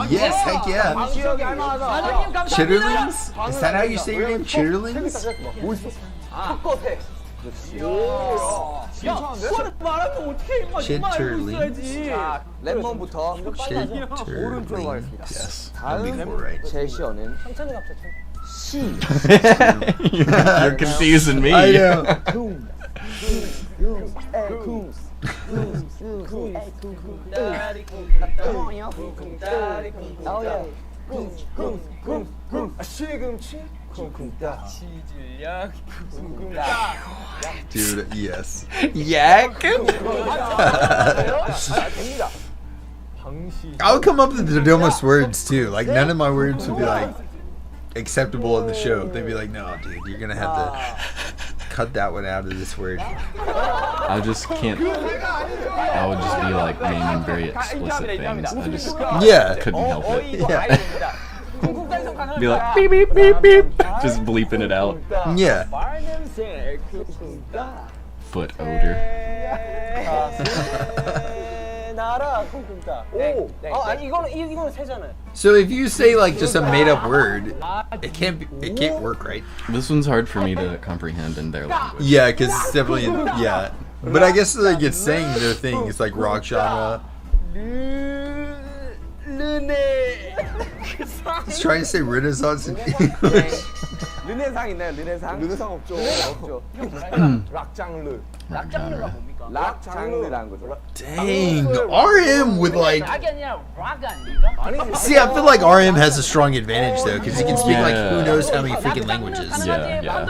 Yes, heck yeah. Chitterlings? Is that how you say your name? Chitterlings? 헛것에. Chitterlings. 랩몬부터 Chitterlings. Yes. That'll be cool, right? 제시어는 시. You're confusing me. I know. 시금치. 쿵쿵따. 치질량. 쿵쿵따. Dude, yes. Yak? 됩니다. I would come up with the dumbest words too. Like, none of my words would be like acceptable in the show. They'd be like, no, dude, you're gonna have to cut that one out of this word. I just can't. I would just be like naming very explicit things. I just Yeah. couldn't help it. Yeah. Be like beep beep beep beep, just bleeping it out. Yeah. Foot odor. 나라 쿵쿵따. 오. 아니 이거는 세잖아요. So if you say like just a made up word, it can't work, right? This one's hard for me to comprehend in their language. Yeah, because it's definitely yeah. But I guess like it's saying their thing. It's like rock genre. It's trying to say Renaissance in English. 르네상 있나요? 르네상? 르네상 없죠. 없죠. 락장르. Rock genre. 락장르라는 거죠. Dang, RM with like. See, I feel like RM has a strong advantage though, because he can speak like who knows how many freaking languages. Yeah, yeah.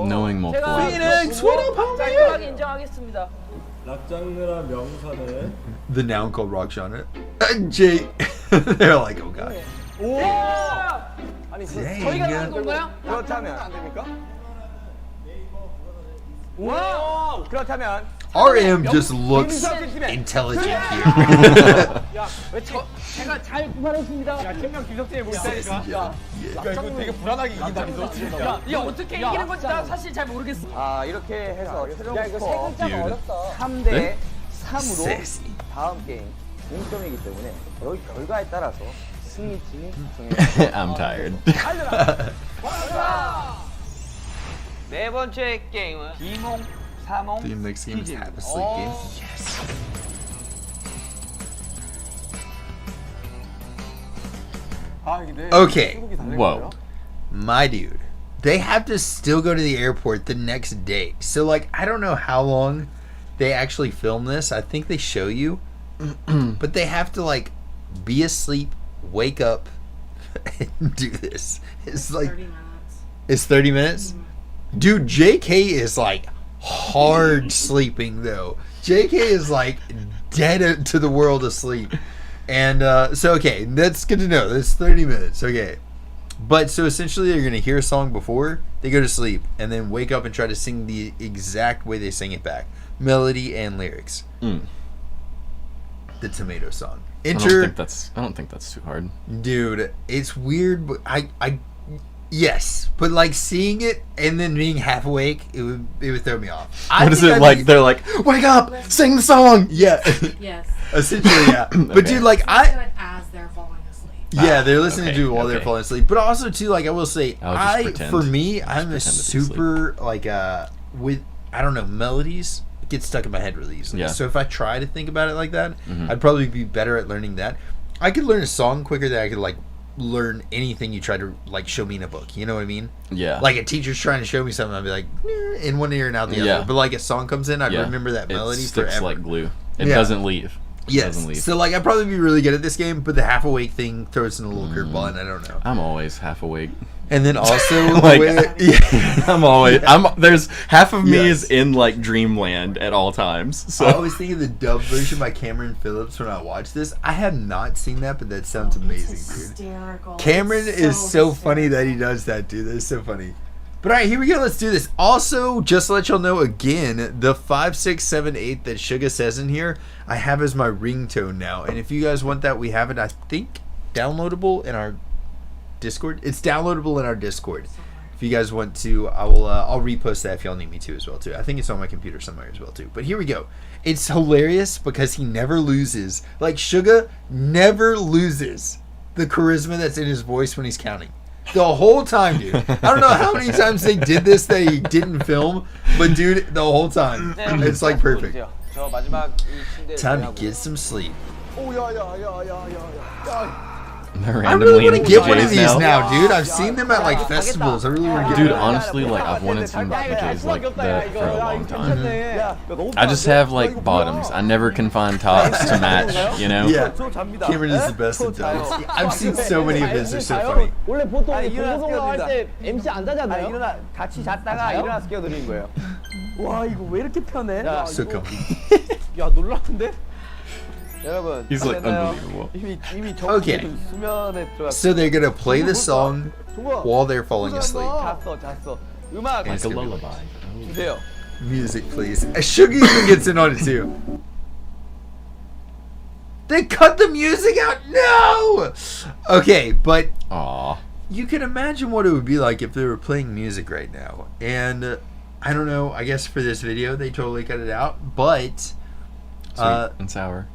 Knowing multiple languages. Phoenix, what up, homie? 인정하겠습니다. 락장르란 명사는 The noun called rock genre. Jake, they're like, oh god. 아니 Dang. 건가요? 그렇다면 안 됩니까? 와! 그렇다면 RM just looks intelligent here. 제가 잘 구분했습니다. 야 팀명 김석진이 모르니까. Yeah. 이거 되게 불안하게 이긴다. 이게 어떻게 이기는 건지 나 사실 잘 모르겠어. 아 이렇게 해서 최종 스코어 Dude. 3대 3으로 Sassy. 다음 게임 동점이기 때문에 여기 결과에 따라서 승리팀이 정해집니다. I'm tired. 네 번째 게임은 비몽, 사몽, The next game is have a sleep game. 아 이게 내 Okay, Whoa. my dude. They have to still go to the airport the next day. So like, I don't know how long they actually film this. I think they show you, but they have to like be asleep, wake up, and do this. It's like 30 minutes. it's 30 minutes. Dude, JK is like hard sleeping though. JK is like dead to the world asleep. And so okay, that's good to know. That's 30 minutes. Okay. But so essentially they're going to hear a song before they go to sleep and then wake up and try to sing the exact way they sing it back. Melody and lyrics. Mm. The Tomato song. I don't think that's too hard. Dude, it's weird, but I yes, but like seeing it and then being half awake, it would throw me off. What is it like? They're like, wake up, sing the song. Yeah, Yes. essentially, yeah. But Okay. dude, like Do I, it as they're falling asleep. yeah, they're listening okay, to it while they're okay. falling asleep. But also too, like I will say, I'll just pretend. for me, I'm a pretend to be asleep. super like with I don't know melodies get stuck in my head really easily. Yeah. So if I try to think about it like that, Mhm. I'd probably be better at learning that. I could learn a song quicker than I could like learn anything you try to like show me in a book. You know what I mean? Yeah. Like a teacher's trying to show me something, I'd be like in one ear and out the other. Yeah. But like a song comes in, I'd Yeah. remember that melody It sticks forever. like glue. It Yeah. doesn't leave. It Yes. doesn't leave. So like I'd probably be really good at this game, but the half awake thing throws in a little curveball, and I don't know. I'm always half awake. And then also, Like, yeah. there's half of me Yes. is in like dreamland at all times. So I always think of the dub version by Cameron Phillips when I watch this. I have not seen that, but that sounds amazing, dude. Hysterical. Cameron It's is so funny hysterical. that he does that, dude. That is so funny. But all right, here we go. Let's do this. Also, just to let y'all know again, the 5, 6, 7, 8 that Suga says in here, I have as my ringtone now. And if you guys want that, we have it, I think, downloadable in our Discord. It's downloadable in our Discord. If you guys want to, I'll repost that if y'all need me to as well too. I think it's on my computer somewhere as well too. But here we go. It's hilarious because he never loses. Like Suga never loses the charisma that's in his voice when he's counting. The whole time, dude. I don't know how many times they did this that he didn't film, but dude, the whole time. It's like perfect. 저 마지막 이 침대에 Time to get some sleep. they're I really randomly want in to get one of PJs these now, dude. I've seen them at like festivals. I really want to get Dude, one. honestly, like I've wanted some PJs like that for a long time. I just have like bottoms. I never can find tops to match, you know? Yeah, Cameron is the best at dubs. I've seen so many of his. They're so funny. 원래 보통 일어나서 공부송을 할때 깨워드린다. MC 안 자잖아요. 일어나 같이 잤다가 일어나서 깨워드리는 거예요. 와 이거 왜 이렇게 편해? 야, So comfy. 야 놀랐는데? 여러분. He's like 됐나요? unbelievable. 이미 Okay. 수면에 들어갔어. So they're gonna play the song while they're falling asleep. 잤어. 음악 Like a lullaby. 주세요. Music, please. Sugar even gets in on it too. They cut the music out. No. Okay, but Aw. you can imagine what it would be like if they were playing music right now. And I don't know. I guess for this video they totally cut it out. But Sweet and sour.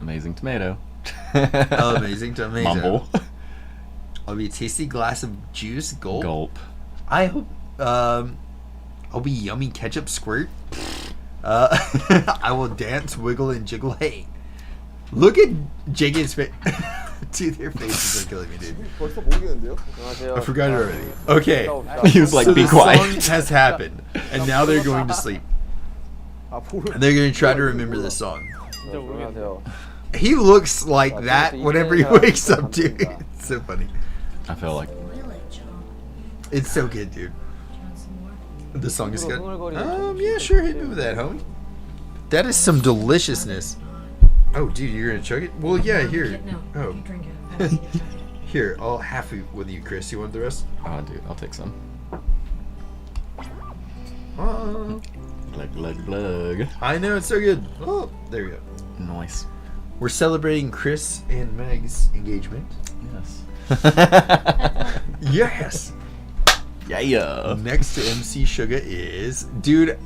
Amazing tomato. amazing to amazing. Mumble. I'll be a tasty glass of juice. Gulp. Gulp. I hope. I'll be yummy ketchup squirt. I will dance, wiggle, and jiggle. Hey, look at JK's face. Dude, their faces are killing me, dude. 벌써 모르겠는데요? 안녕하세요. I forgot it already. Okay. He was like, So be the quiet. song has happened, and now they're going to sleep. And they're going to try to remember the song. 안녕하세요. He looks like that whenever he wakes up, dude. It's so funny. I feel like It's so good, dude. The song is good. 흥얼거리는 Yeah, sure. Hit me with that, homie. That is some deliciousness. Oh, dude, you're gonna chug it? Well, yeah. Here. No, Oh, you drink it. here. I'll half it with you, Chris. You want the rest? oh dude, I'll take some. Glug glug glug. I know it's so good. Oh, there we go. Nice. We're celebrating Chris and Meg's engagement. Yes. Yes. Yeah. Next to MC Suga is, dude.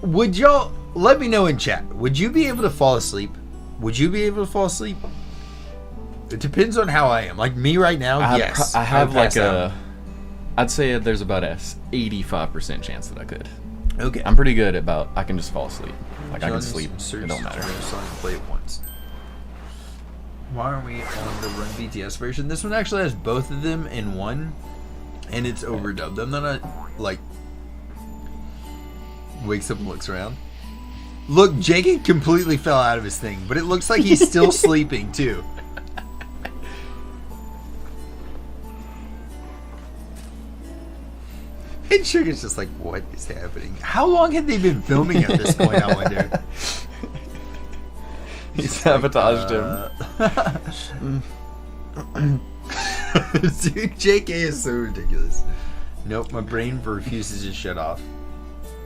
Would y'all let me know in chat? Would you be able to fall asleep? Would you be able to fall asleep? It depends on how I am. Like me right now, yes. I have would like pass out. I'd say there's about a 85% chance that I could. Okay. I'm pretty good about I can just fall asleep. Like I can John sleep. search It don't matter. for a song to play it once. Why aren't we on the Run BTS version? This one actually has both of them in one, and it's overdubbed. I'm not like wakes up and looks around. Look, Jacob completely fell out of his thing, but it looks like he's still sleeping too. And Sugar's just like, what is happening? How long had they been filming at this point, I wonder? He sabotaged him. Dude, JK is so ridiculous. Nope, my brain refuses to shut off.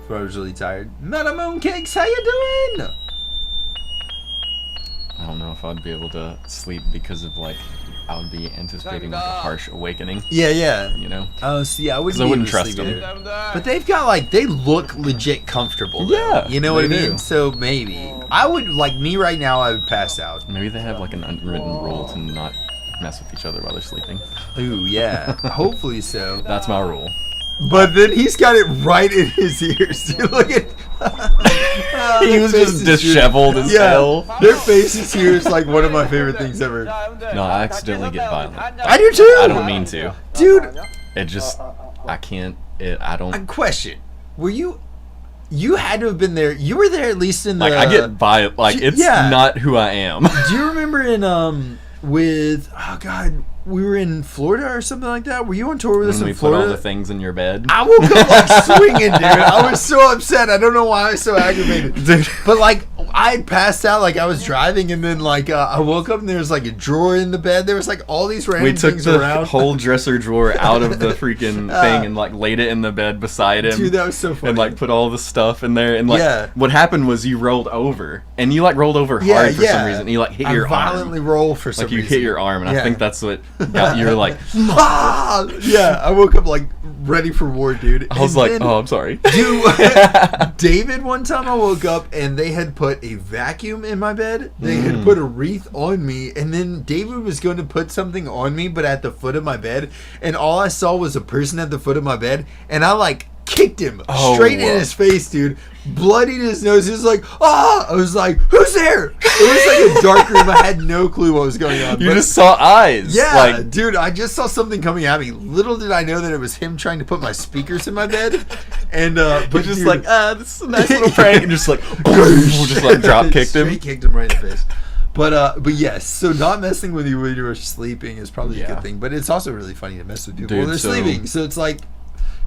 So I was really tired. Meta Mooncakes, how you doing? I don't know if I'd be able to sleep because of like I would be anticipating like a harsh awakening. Yeah. You know. Oh, see, I wouldn't. 'Cause I wouldn't be able to trust sleep them. either. But they've got like they look legit comfortable. Though. Yeah, You know what I they mean? do. So maybe I would like me right now. I would pass out. Maybe they have like an unwritten rule to not mess with each other while they're sleeping. Ooh, yeah. Hopefully so. That's my rule. But then he's got it right in his ears. Dude, look at. He was just disheveled as hell. Their faces here is like one of my favorite things ever. No, I accidentally get violent. I do too. I don't mean to. Dude, It just I can't. I don't. a question. Were you? You had to have been there. You were there at least in the. Like I get violent. Like it's yeah. not who I am. Do you remember in with oh god, we were in Florida or something like that. Were you on tour with us When we in Florida? put all the things in your bed. I woke up like swinging, dude. I was so upset. I don't know why I was so aggravated, Dude. But like I had passed out, like I was driving, and then like I woke up and there was like a drawer in the bed. There was like all these random We took things the around. whole dresser drawer out of the freaking thing and like laid it in the bed beside him. Dude, that was so funny. And like put all the stuff in there. And like Yeah. what happened was you rolled over. And you like rolled over hard for some reason. You like hit your violently arm. roll for some Like you reason. hit your arm, and Yeah. I think that's what got you were like. Ah! Yeah, I woke up like ready for war, dude. I was And like, then, oh, I'm sorry. dude, David, one time I woke up and they had put a vacuum in my bed. They had put a wreath on me, and then David was going to put something on me, but at the foot of my bed, and all I saw was a person at the foot of my bed, and I like kicked him straight in his face, dude. Bloodied his nose. He was like, ah! I was like, who's there? It was like a dark room. I had no clue what was going on. You but- just saw eyes. yeah, Like, dude, I just saw something coming at me. Little did I know that it was him trying to put my speakers in my bed. And but but just dude, like, this is a nice little prank. And just like, just like drop kicked him. Straight kicked him right in the face. But yes, so not messing with you when you were sleeping is probably a Yeah. good thing. But it's also really funny to mess with people Dude, when they're so- sleeping. So it's like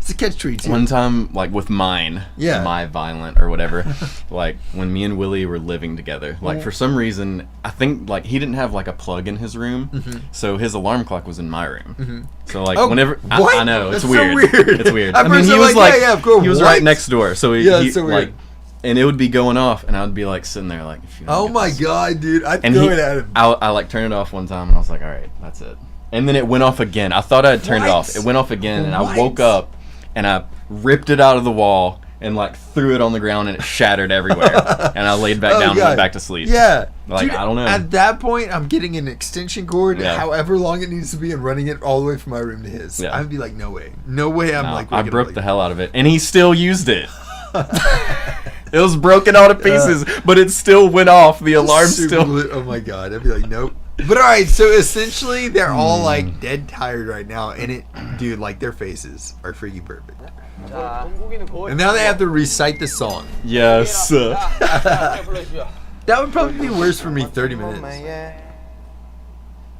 it's a catch-22. One time, like with mine, Yeah. my violent or whatever, like when me and Willie were living together, like for some reason, I think like he didn't have like a plug in his room, so his alarm clock was in my room. So like Oh, whenever what? I know it's That's so weird. weird. It's weird. At I mean, first he I'm was like, like, yeah, of course, he was what? right next door, so he, Yeah, he that's so weird. like, and it would be going off, and I would be like sitting there like, if you don't Oh get my this- god, dude! I'd And throw he, it at him. I like turned it off one time, and I was like, all right, that's it. And then it went off again. I thought I had turned it What? off. It went off again, and I What? woke up, and I ripped it out of the wall and like threw it on the ground, and it shattered everywhere. And I laid back down and went back to sleep. Yeah. Like, I don't know. At that point, I'm getting an extension cord, Yeah. however long it needs to be, and running it all the way from my room to his. Yeah. I'd be like, no way. No way I'm No, like... I waking up broke like the hell out of it, and he still used it. It was broken all to pieces, but it still went off. The alarm Super still. lit- Oh my god. I'd be like, nope. But alright, so essentially, they're all like dead tired right now, and it... Dude, like, their faces are freaking perfect. And now they have to recite the song. Yes. That would probably be worse for me 30 minutes.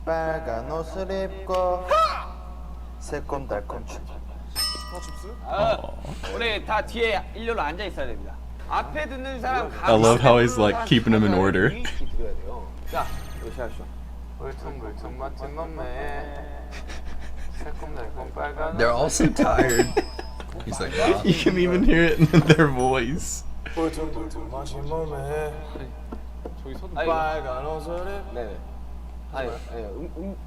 빨간 옷을 입고 새콤달콤 춤. 우리 다 뒤에 일렬로 앉아 있어야 됩니다. 앞에 듣는 사람 I love how he's like keeping them in order. 자, 이거 시작하시죠. 울퉁불퉁 멋진 몸매 새콤달콤 빨간 They're all so tired. He's like, wow. You can even hear it in their voice. 울퉁불퉁 마신 몸에 빨간 옷을 입 네. 아니,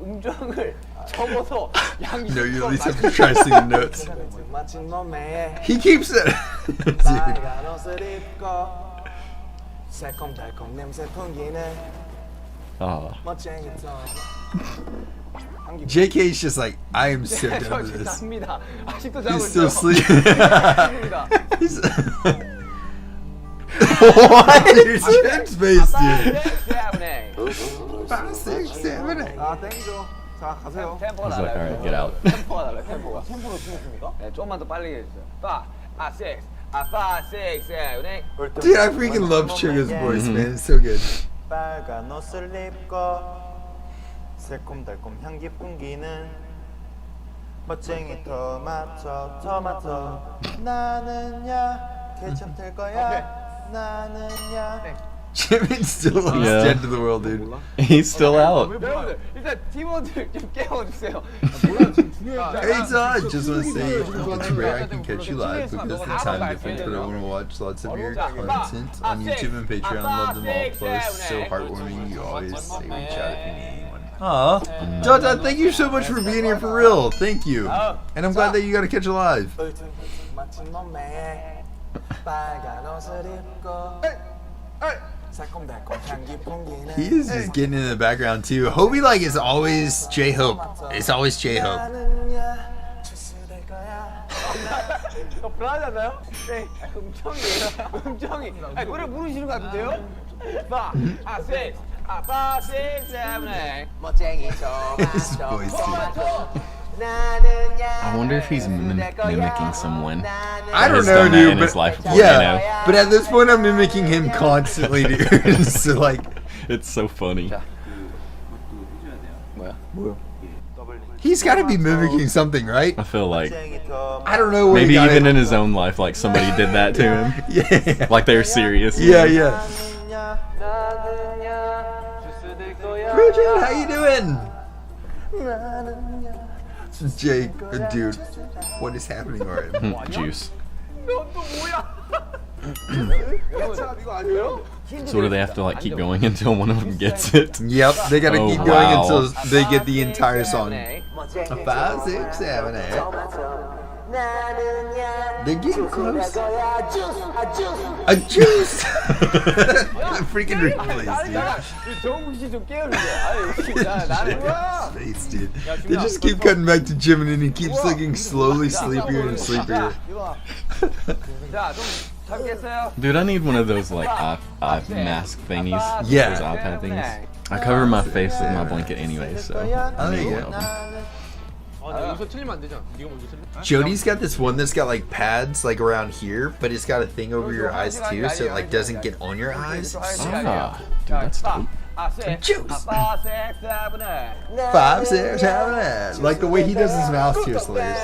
음정을 접어서 양쪽 No, you at least have to try to sing the notes. 마친 몸에 He keeps it. Dude. 빨간 옷을 입고 새콤달콤 냄새 풍기는 Oh. 멋쟁이처럼 JK's just like, I am so done with this. 납니다. 아직도 자고 He's still 있어요. sleeping. 납니다. He's... What? Dude, Jim's face, dude. 5, 6, 7, 8. 아 땡겨 자 가세요 템포가 He's like, 달라요. alright, get out. 템포가 달라요. 템포가. 템포로 추셨습니까? 네, 조금만 더 빨리 해주세요. 5, 6, 7, 8. Dude, I freaking love Sugar's voice, man. It's so good. 빨간 옷을 입고 새콤달콤 향기 풍기는 멋쟁이 토마토 나는야 케첩 될 거야 나는야 Jimmy still looks Yeah. dead to the world, dude. He's still out. 여러분들 일단 팀원들 좀 깨워주세요. Hey, Todd, just want to say, if it's rare, I can catch you live because the time difference, but I want to watch lots of your content on YouTube and Patreon. Love them all. Posts so heartwarming. You always say reach out if you need anyone. Aw. Todd, thank you so much for being here for real. Thank you. And I'm glad that you got to catch it live. 마친 몸에 빨간 옷을 입고 새콤달콤 향기 풍기는 He is just getting in the background too. Hobie like is always J Hope. It's always J Hope. 나는야 주스 될 거야 불안하지 않나요? 네. 음정이에요. 음정이. 아니, 노래 부르시는 것 같은데요? 5, 6, 7, 8. 멋쟁이 His voice, dude. I wonder if he's mimicking someone. I don't Has know, done that dude. in his But life before, yeah, you know? but at this point, I'm mimicking him constantly, dude. So like, It's so funny. He's got to be mimicking something, right? I feel like I don't know where maybe he got even it. in his own life, like somebody did that to him. Yeah. Like they're serious. Yeah, yeah. Bridget, how you doing? Jake, dude, what is happening already? Juice. So do they have to like keep going until one of them gets it? Yep, they gotta Oh, keep going wow. until they get the entire song. 5, 6, 7, 8. They're getting close. A juice! Freaking replays, dude. 정국 씨좀 깨우는데. 아유, 진짜 나는. Face, dude. They just keep cutting back to Jim and he keeps looking slowly sleepier and sleepier. 자, 좀 잡겠어요. Dude, I need one of those like eye mask thingies. Yeah. Those iPad things. I cover my face with my blanket anyway, so I need one of them. 여기서 틀리면 안 되잖아. 네가 먼저 틀려. Jody's got this one that's got like pads like around here, but it's got a thing over your eyes too, so it like doesn't get on your eyes. Ah, dude, that's dope. Juice. 5, 6, 7, 8. 5, 6, 7, 8. Like the way he does his mouth to his slaves.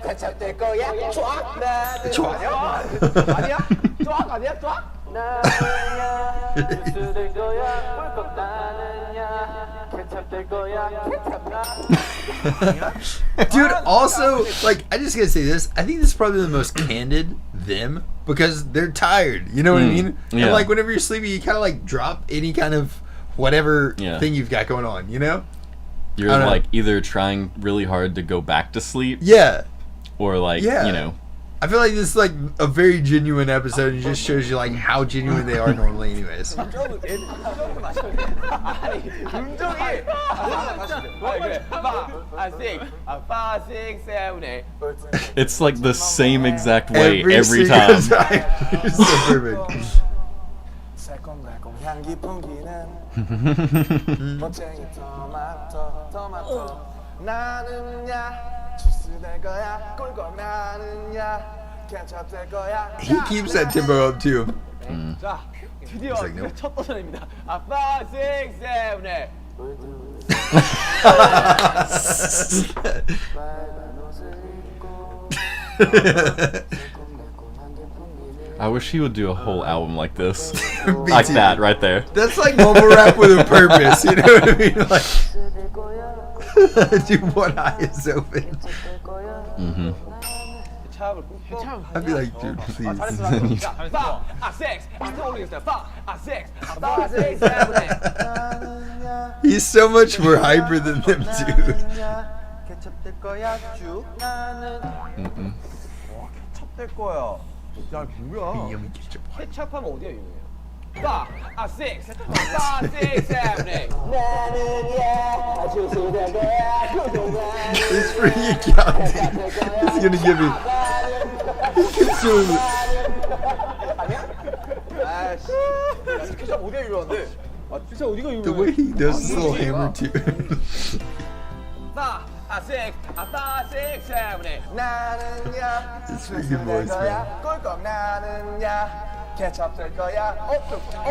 개찹될 거야. 쫙. 쫙. 아니야? 쫙 아니야? 쫙? Dude, also, like, I just gotta say this. I think this is probably the most candid them because they're tired. You know what I mean? Yeah. And like, whenever you're sleepy, you kind of like drop any kind of whatever thing you've got going on. You know? You're like either trying really hard to go back to sleep, Yeah. or like you know. I feel like this is like a very genuine episode and it just shows you like how genuine they are normally anyways. It's like the same exact way every single time. It's so perfect. 새콤달콤 향기 풍기는 멋쟁이 토마토 나는야 주스 될 거야 꿀꺽 나는야 케첩 될 거야. He keeps that tempo up too. 자, 드디어 It's like, nope. 첫 도전입니다. 5, 6, 7, 8. I wish he would do a whole album like this, like that right there. That's like mumble rap with a purpose, you know what I mean? Like, dude, one eye is open. Mm-hmm. I'd be like, dude, please. 5, 6, 앞서 올리겠어요. 5, 6, 5, 6, 7, 8. He's so much more hyper than them, dude. 케첩 될 거야 쭉 나는 Mm-mm. 케첩 될 거야. 야 뭐야? 케첩하면 어디야 유명해요? 5, 6, 5, 6, 7, 8. 나는야 주스 될 거야 꿀꺽 나는야. This freaking counting. It's gonna give me. It's doing it. 아씨. 야, 케첩 어디야 유명한데? 아, 진짜 어디가 유명해? The way he does this little hammer too. 5, 6, 5, 6, 7, 8. 나는야 This freaking voice, man. 꿀꺽 나는야 케첩 될 거야.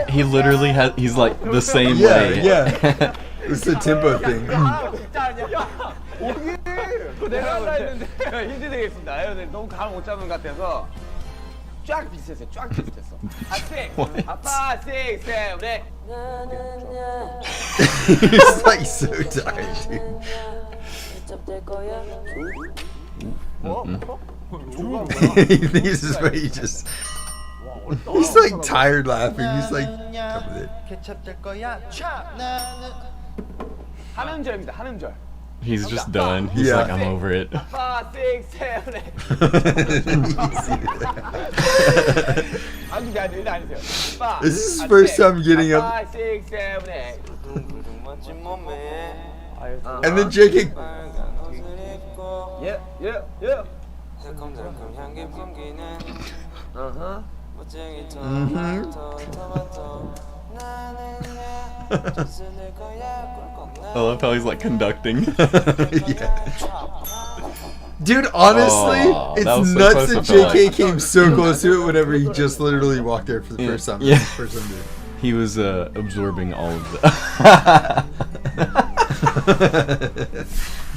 He literally has. He's like the same Yeah, way. yeah. It's the tempo thing. 진짜 아니야. 야, 어디? 그거 내가 한다 했는데 힌트 되겠습니다. 여러분들 너무 감을 못 잡는 것 같아서 쫙 비슷했어요. 쫙 비슷했어. 아빠, 6, 7, 8. He's like so tired, dude. This is where he just. He's like tired laughing. He's like, come with it. 케첩 될 거야 쫙 나는 한 음절입니다. 한 음절. He's just done. He's Yeah. like, I'm over it. 5, 6, 7, 8. 아니, 일단 아니세요. This is his first time getting up. 5, 6, 7, 8. And then JK. 예, 예, 예. I love how he's like conducting. Yeah. Dude, honestly, Oh, that was it's so nuts close that to feel JK like- came so close to it whenever he just literally walked there for the first time. Yeah. First time. He was absorbing all of the.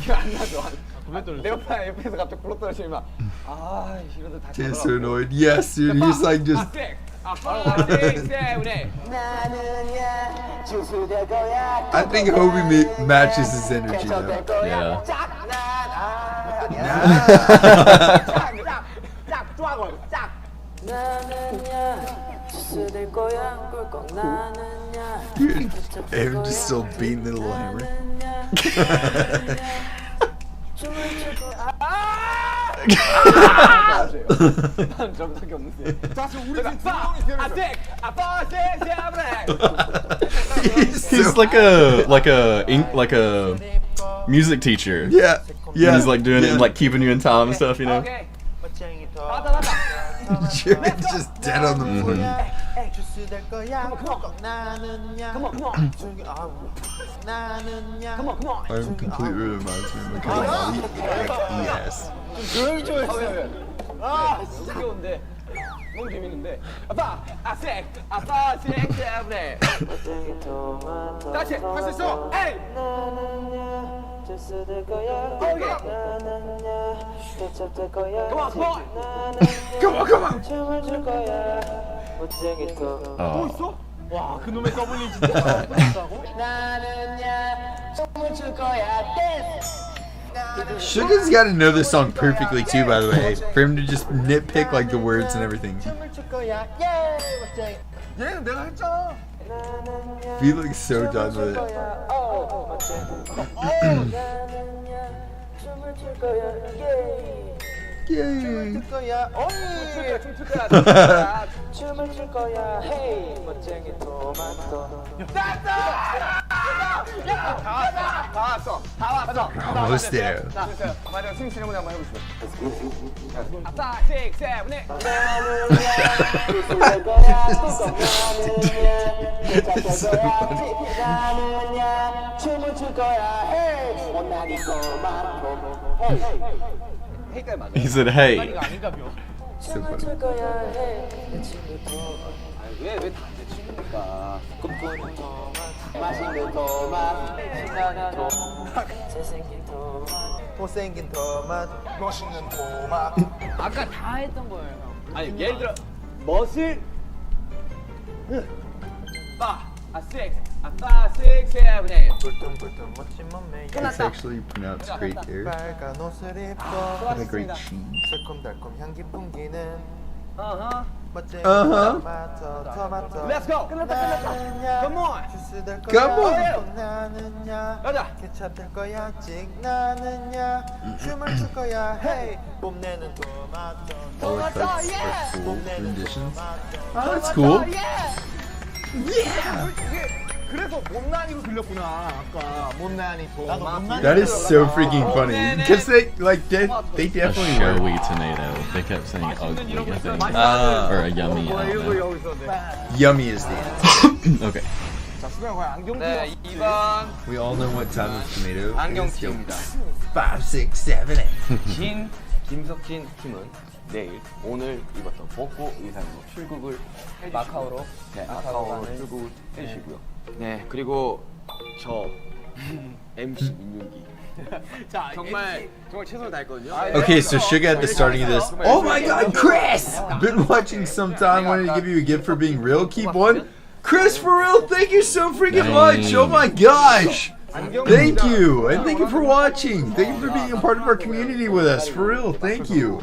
기억 안 나죠? 내 옆에서 갑자기 불러 떨어지면 아 이러다 다 He's so annoyed. Yes, dude. He's like just. I think Hobie matches his energy though. Yeah. Dude, him just still beating the little hammer. 난 정석이 없는데. He's like a music teacher. Yeah, yeah. And he's like doing it and like keeping you in time and stuff, you know. Jared's just dead on the floor. I'm completely reminds me of my cousin. Yes. 아 진짜 귀여운데 너무 재밌는데 아빠 세븐에 다시 할 수 있어 에이 Come on. Oh. 와 그놈의 더블리 진짜 멋있다고? Suga's got to know this song perfectly too, by the way, for him to just nitpick like the words and everything. 얘는 내가 했잖아. He looks so done with it. Yay. Almost there. 마지막 스윙 세레모니 한번 해보시죠. 아빠 세븐에 헤이까지 맞아. He said, "Hey." So funny. 왜다 내 친구니까. 맛있는 토마토, 신나는 토마토, 못생긴 토마토, 멋있는 토마토. 아까 다 했던 거예요. 아니 예를 들어 멋을 아빠 세븐에 불뚱불뚱 멋진 몸매. It's actually pronounced great there. 빨간 옷을 입고 And a great cheese. 새콤달콤 향기 풍기는 멋쟁이 Uh-huh. 토마토. Let's go. 끝났다. Come on. 주스 될 Come 거야. on. 나는야. 가자. 케찹 될 거야. 찍 나는야. 춤을 출 거야. Hey. 뽐내는 토마토. I like that's cool renditions. Oh, that's cool. Yeah. 그래서 못난이로 들렸구나. 아까 못난이 토마토. That is so freaking funny because they A definitely showy were. tomato. They kept saying ugly, I think. Ah. Or a yummy, I don't know. Yummy is the answer. Okay. 자 수빈아 거의 안경 네 2번 We all know what type of tomato. 안경 it is. 팀입니다. 5, 6, 7, 8. 김석진 팀은 내일 오늘 입었던 복고 의상으로 출국을 마카오로 출국을 해주시고요. 네 그리고 저 MC 민윤기 정말 최선을 다했거든요. Okay, so Suga at the starting of this. Oh my God, Chris! Been watching some time. Wanted to give you a gift for being real. Keep one. Chris, for real, thank you so freaking much. Oh my gosh. Thank you. And thank you for watching. Thank you for being a part of our community with us. For real, thank you.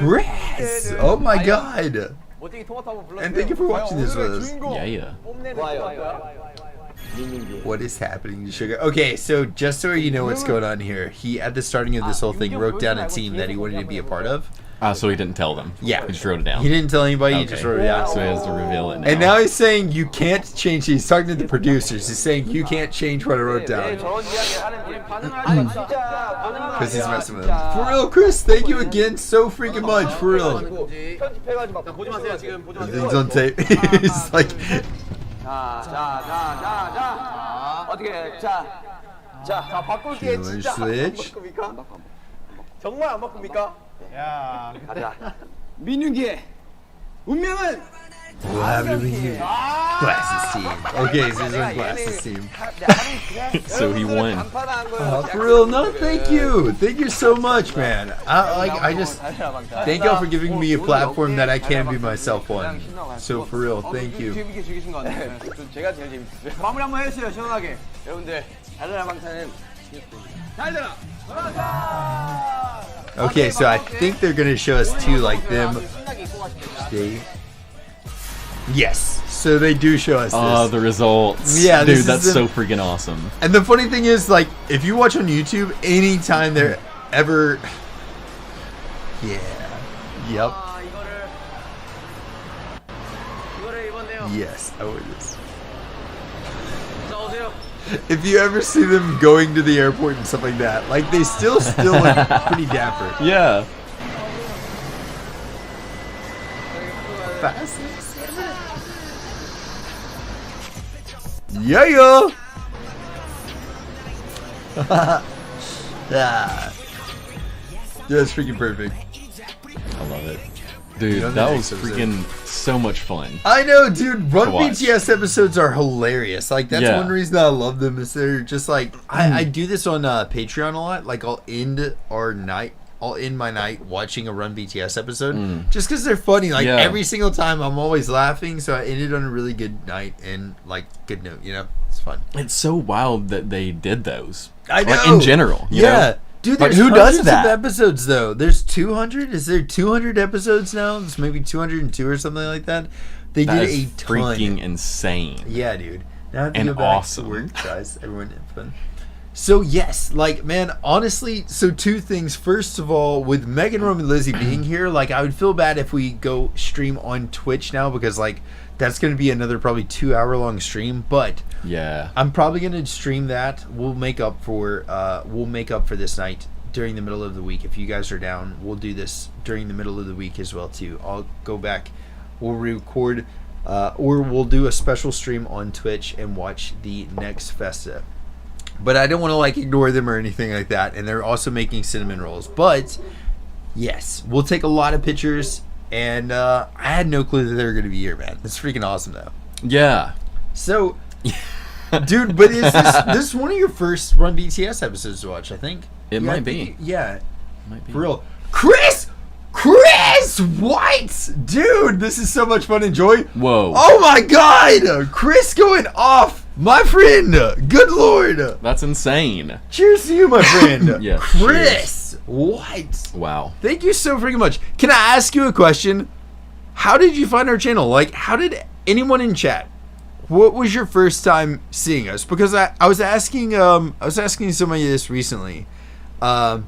Chris! Oh my God. 어떻게 토마토 한번 불러? And thank you for watching this with us. Yeah. What is happening to Sugar? Okay, so just so you know what's going on here, he at the starting of this whole thing wrote down a team that he wanted to be a part of. So he didn't tell them. Yeah. He just wrote it down. He didn't tell anybody, he Okay. just wrote it down. So he has to reveal it now. And now he's saying you can't change it. He's talking to the producers. He's saying you can't change what I wrote down. 저런 이야기 하는 진짜 Because he's messing with him. For real, Chris, thank you again so freaking much. For real. 편집해가지고 막 보지 마세요 지금 보지 마세요. Everything's on tape. He's like, 자 어떻게 자 바꿀게 Killer 진짜 switch. 안 바꿉니까? 정말 안 바꿉니까? 가자 민윤기의 운명은 what happened to me here? Glasses team. Okay, so he's on glasses team. So he won. For real, no, thank you so much, man. I just thank y'all for giving me a platform that I can be myself on. So for real, thank you. 재밌게 즐기신 것 같아요. 제가 제일 재밌었어요. 마무리 한번 해주세요, 시원하게. 여러분들, 달려라 방탄은 달려라. Okay, so I think they're gonna show us too, like them. Yes, so they do show us this. The results. Yeah, dude, this that's is so freaking awesome. And the funny thing is, like, if you watch on YouTube, anytime they're ever, yeah, yep, yes, I would this. If you ever see them going to the airport and stuff like that, like they still look pretty dapper. Yeah. Fast. Yeah, yeah. Yeah, it's freaking perfect. I love it. Dude, that was freaking so much fun. I know, dude. Run watch. BTS episodes are hilarious. Like, that's one reason I love them is they're just like, I do this on Patreon a lot. Like, I'll end my night watching a Run BTS episode just because they're funny. Like, every single time I'm always laughing. So I ended on a really good night and, like, good note, you know? It's fun. It's so wild that they did those. I know. Like, in general. You know? Dude, like, there's who does hundreds that? of episodes, though. There's 200? Is there 200 episodes now? It's maybe 202 or something like that. They That did is a ton. freaking insane. Yeah, dude. Now I have to And go back awesome. to work, guys. Everyone have fun. So, yes, like, man, honestly, so two things. First of all, with Megan, Rome, and Lizzie being here, like, I would feel bad if we go stream on Twitch now because, like, that's going to be another probably 2-hour-long stream. But Yeah. I'm probably going to stream that. We'll make up for this night during the middle of the week. If you guys are down, we'll do this during the middle of the week as well too. I'll go back, we'll record or we'll do a special stream on Twitch and watch the next Festa. But I don't want to like ignore them or anything like that. And they're also making cinnamon rolls. But yes, we'll take a lot of pictures. And I had no clue that they were going to be here, man. It's freaking awesome though. Yeah. So dude, but is this one of your first Run BTS episodes to watch, I think? It might be. Yeah. Might be. For real. Chris White! Dude, this is so much fun and joy. Whoa. Oh my god! Chris going off! My friend! Good lord! That's insane. Cheers to you, my friend. Yeah, Chris White. Wow. Thank you so freaking much. Can I ask you a question? How did you find our channel? Like, how did anyone in chat? What was your first time seeing us? Because I was asking somebody this recently. Like,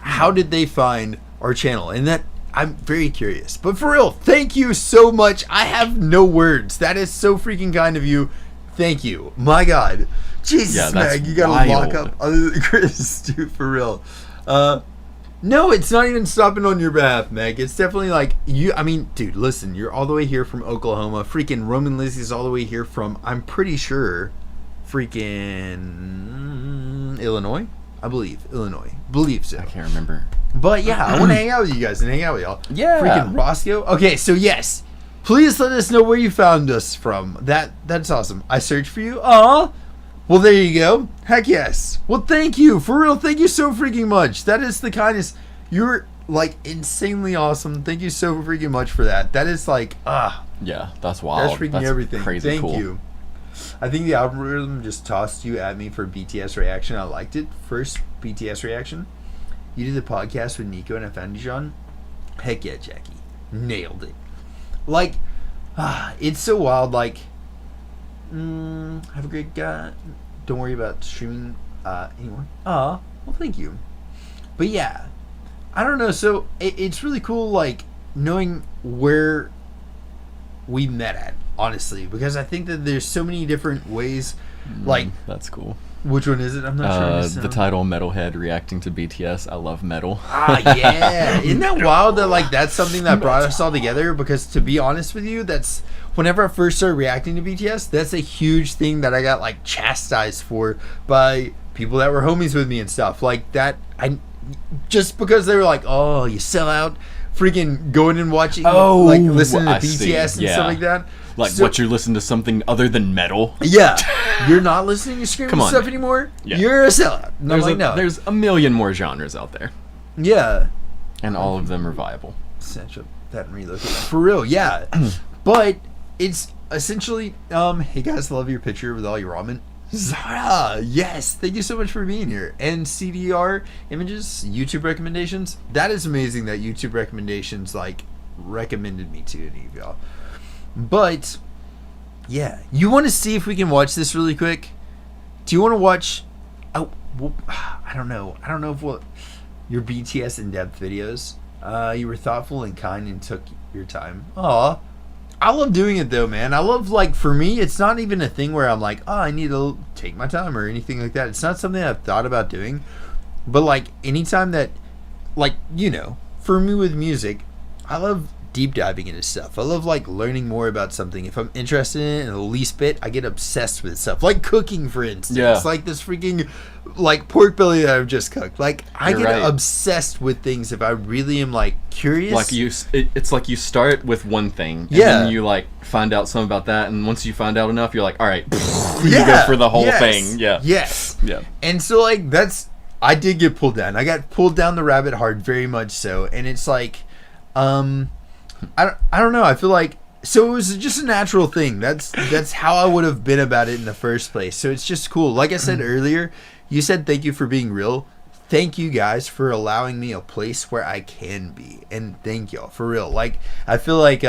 how did they find our channel? And that I'm very curious. But for real, thank you so much. I have no words. That is so freaking kind of you. Thank you. My God. Jesus, that's Meg, you gotta wild. lock up other than Chris, dude, for real. No, it's not even stopping on your behalf, Meg. It's definitely like you. I mean, dude, listen, you're all the way here from Oklahoma. Freaking Roman Lizzie's all the way here from, I'm pretty sure, freaking Illinois. I believe Illinois. Believe so. I can't remember. But yeah, I want to hang out with you guys and hang out with y'all. Yeah. Freaking Roscoe. Okay, so yes, please let us know where you found us from. That's awesome. I searched for you. Aw. Well, there you go. Heck yes. Well, thank you. For real, thank you so freaking much. That is the kindest. You're, like, insanely awesome. Thank you so freaking much for that. That is, like, Yeah, that's wild. that's freaking everything. Crazy Thank cool. you. I think the algorithm just tossed you at me for BTS reaction. I liked it. First BTS reaction. You did the podcast with Nico and Afendijan. Heck yeah, Jackie. Nailed it. Like, it's so wild. Like, have a great guy. Don't worry about streaming anymore. Well, thank you. But yeah, I don't know. So it's really cool, like, knowing where we met at, honestly, because I think that there's so many different ways. Like, That's cool. which one is it? I'm not sure. The title Metalhead reacting to BTS. I love metal. Yeah. Isn't that wild that, like, that's something that brought us all together? Because to be honest with you, that's whenever I first started reacting to BTS, that's a huge thing that I got, like, chastised for by people that were homies with me and stuff like that. Just because they were like, oh, you sell out freaking going and watching, Oh, like listening to I see. BTS and Yeah. stuff like that. Like, So- what, you're listening to something other than metal? Yeah, you're not listening to screaming Come on, stuff man. anymore. Yeah. You're a sellout. And I'm like, no. There's a million more genres out there, Yeah. and all of them are viable. Essential that and relocate for real, yeah. But it's essentially, hey guys, love your picture with all your ramen. Zara, yes, thank you so much for being here. And CDR images, YouTube recommendations. That is amazing that YouTube recommendations like recommended me to any of y'all. But yeah, you want to see if we can watch this really quick? Do you want to watch? Oh, well, I don't know. I don't know if we'll your BTS in-depth videos. You were thoughtful and kind and took your time. Aw. I love doing it though, man. I love, like, for me, it's not even a thing where I'm like, oh, I need to take my time or anything like that. It's not something I've thought about doing. But, like, anytime that, like, you know, for me with music, I love deep diving into stuff. I love, like, learning more about something. If I'm interested in it in the least bit, I get obsessed with stuff. Like cooking, for instance. Yeah. Like this freaking, like, pork belly that I've just cooked. Like, I You're get right. obsessed with things if I really am, like, curious. Like it's like you start with one thing, and Yeah. then you like find out some about that, and once you find out enough, you're like, all right, you Yeah, go for the whole yes, thing. Yeah. Yes. Yeah. And so, like, I did get pulled down. I got pulled down the rabbit hard, very much so. And it's like, I don't know. I feel like, so it was just a natural thing. That's how I would have been about it in the first place. So it's just cool. Like I said earlier, you said thank you for being real. Thank you guys for allowing me a place where I can be. And thank y'all, for real. Like, I feel like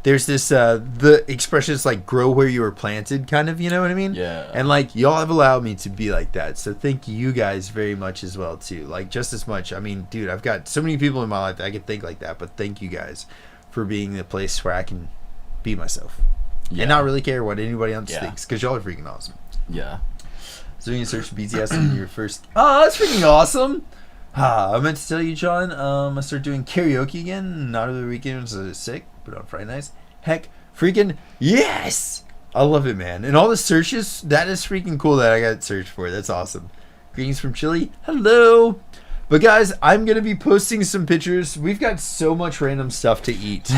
there's this, the expression is like, grow where you were planted, kind of, you know what I mean? Yeah. And, like, y'all have allowed me to be like that. So thank you guys very much as well, too. Like, just as much. I mean, dude, I've got so many people in my life that I could think like that. But thank you guys for being the place where I can be myself. Yeah. And not really care what anybody else Yeah. thinks. Because y'all are freaking awesome. Yeah. So you can search BTS in your first. Oh, that's freaking awesome. I meant to tell you, John. I started doing karaoke again. Not over the weekend, so I was sick, but on Friday nights. Heck, freaking yes! I love it, man. And all the searches, that is freaking cool that I got searched for. That's awesome. Greetings from Chile. Hello. But guys, I'm gonna be posting some pictures. We've got so much random stuff to eat,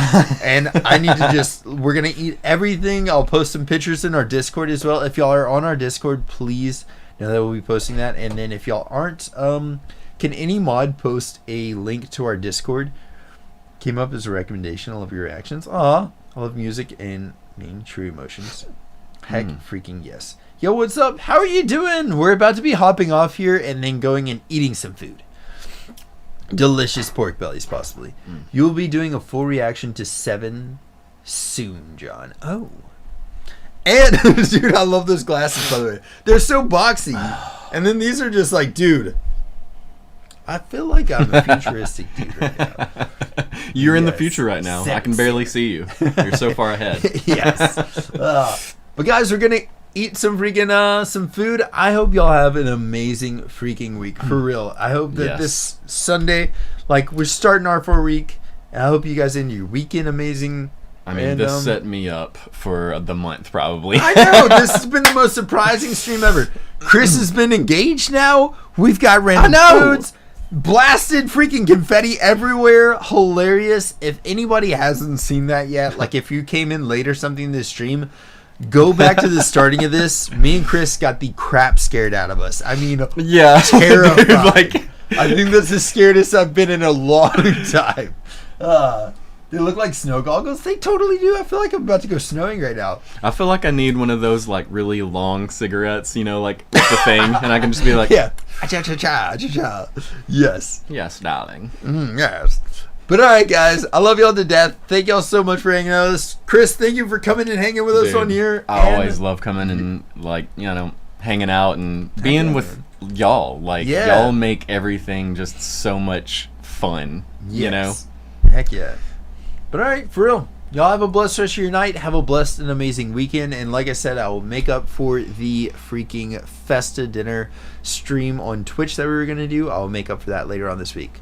and I need to we're gonna eat everything. I'll post some pictures in our Discord as well. If y'all are on our Discord, please know that we'll be posting that. And then if y'all aren't, can any mod post a link to our Discord? Came up as a recommendation. I love your reactions. Aw, I love music and being true emotions. Heck, freaking yes. Yo, what's up? How are you doing? We're about to be hopping off here and then going and eating some food. Delicious pork bellies, possibly. You will be doing a full reaction to 7 soon, John. Oh. And, dude, I love those glasses, by the way. They're so boxy. And then these are just like, dude, I feel like I'm a futuristic dude right now. You're in the Yes. future right now. I can Sexy. barely see you. You're so far ahead. Yes. But guys, we're gonna eat some freaking some food. I hope y'all have an amazing freaking week, for real. I hope that Yes. this Sunday, like, we're starting our 4 week, and I hope you guys end your weekend amazing. I mean, And, this set me up for the month, probably. I know, this has been the most surprising stream ever. Chris has been engaged now. We've got random foods. Blasted freaking confetti everywhere. Hilarious. If anybody hasn't seen that yet, like if you came in late or something in this stream, go back to the starting of this. Me and Chris got the crap scared out of us. I mean, Yeah. terrified. Dude, like, I think that's the scariest I've been in a long time. They look like snow goggles. They totally do. I feel like I'm about to go snowing right now. I feel like I need one of those like really long cigarettes, you know, like with the thing, and I can just be like, Yeah. Cha-cha-cha-cha-cha. Yes. yes, darling. Yes. But alright, guys. I love y'all to death. Thank y'all so much for hanging out with us. Chris, thank you for coming and hanging with us Dude, on here. I always love coming and like, you know, hanging out and being with y'all. Like, Yeah. y'all make everything just so much fun, you know? Yes. Heck yeah. But alright, for real. Y'all have a blessed rest of your night. Have a blessed and amazing weekend. And like I said, I will make up for the freaking Festa dinner stream on Twitch that we were going to do. I will make up for that later on this week.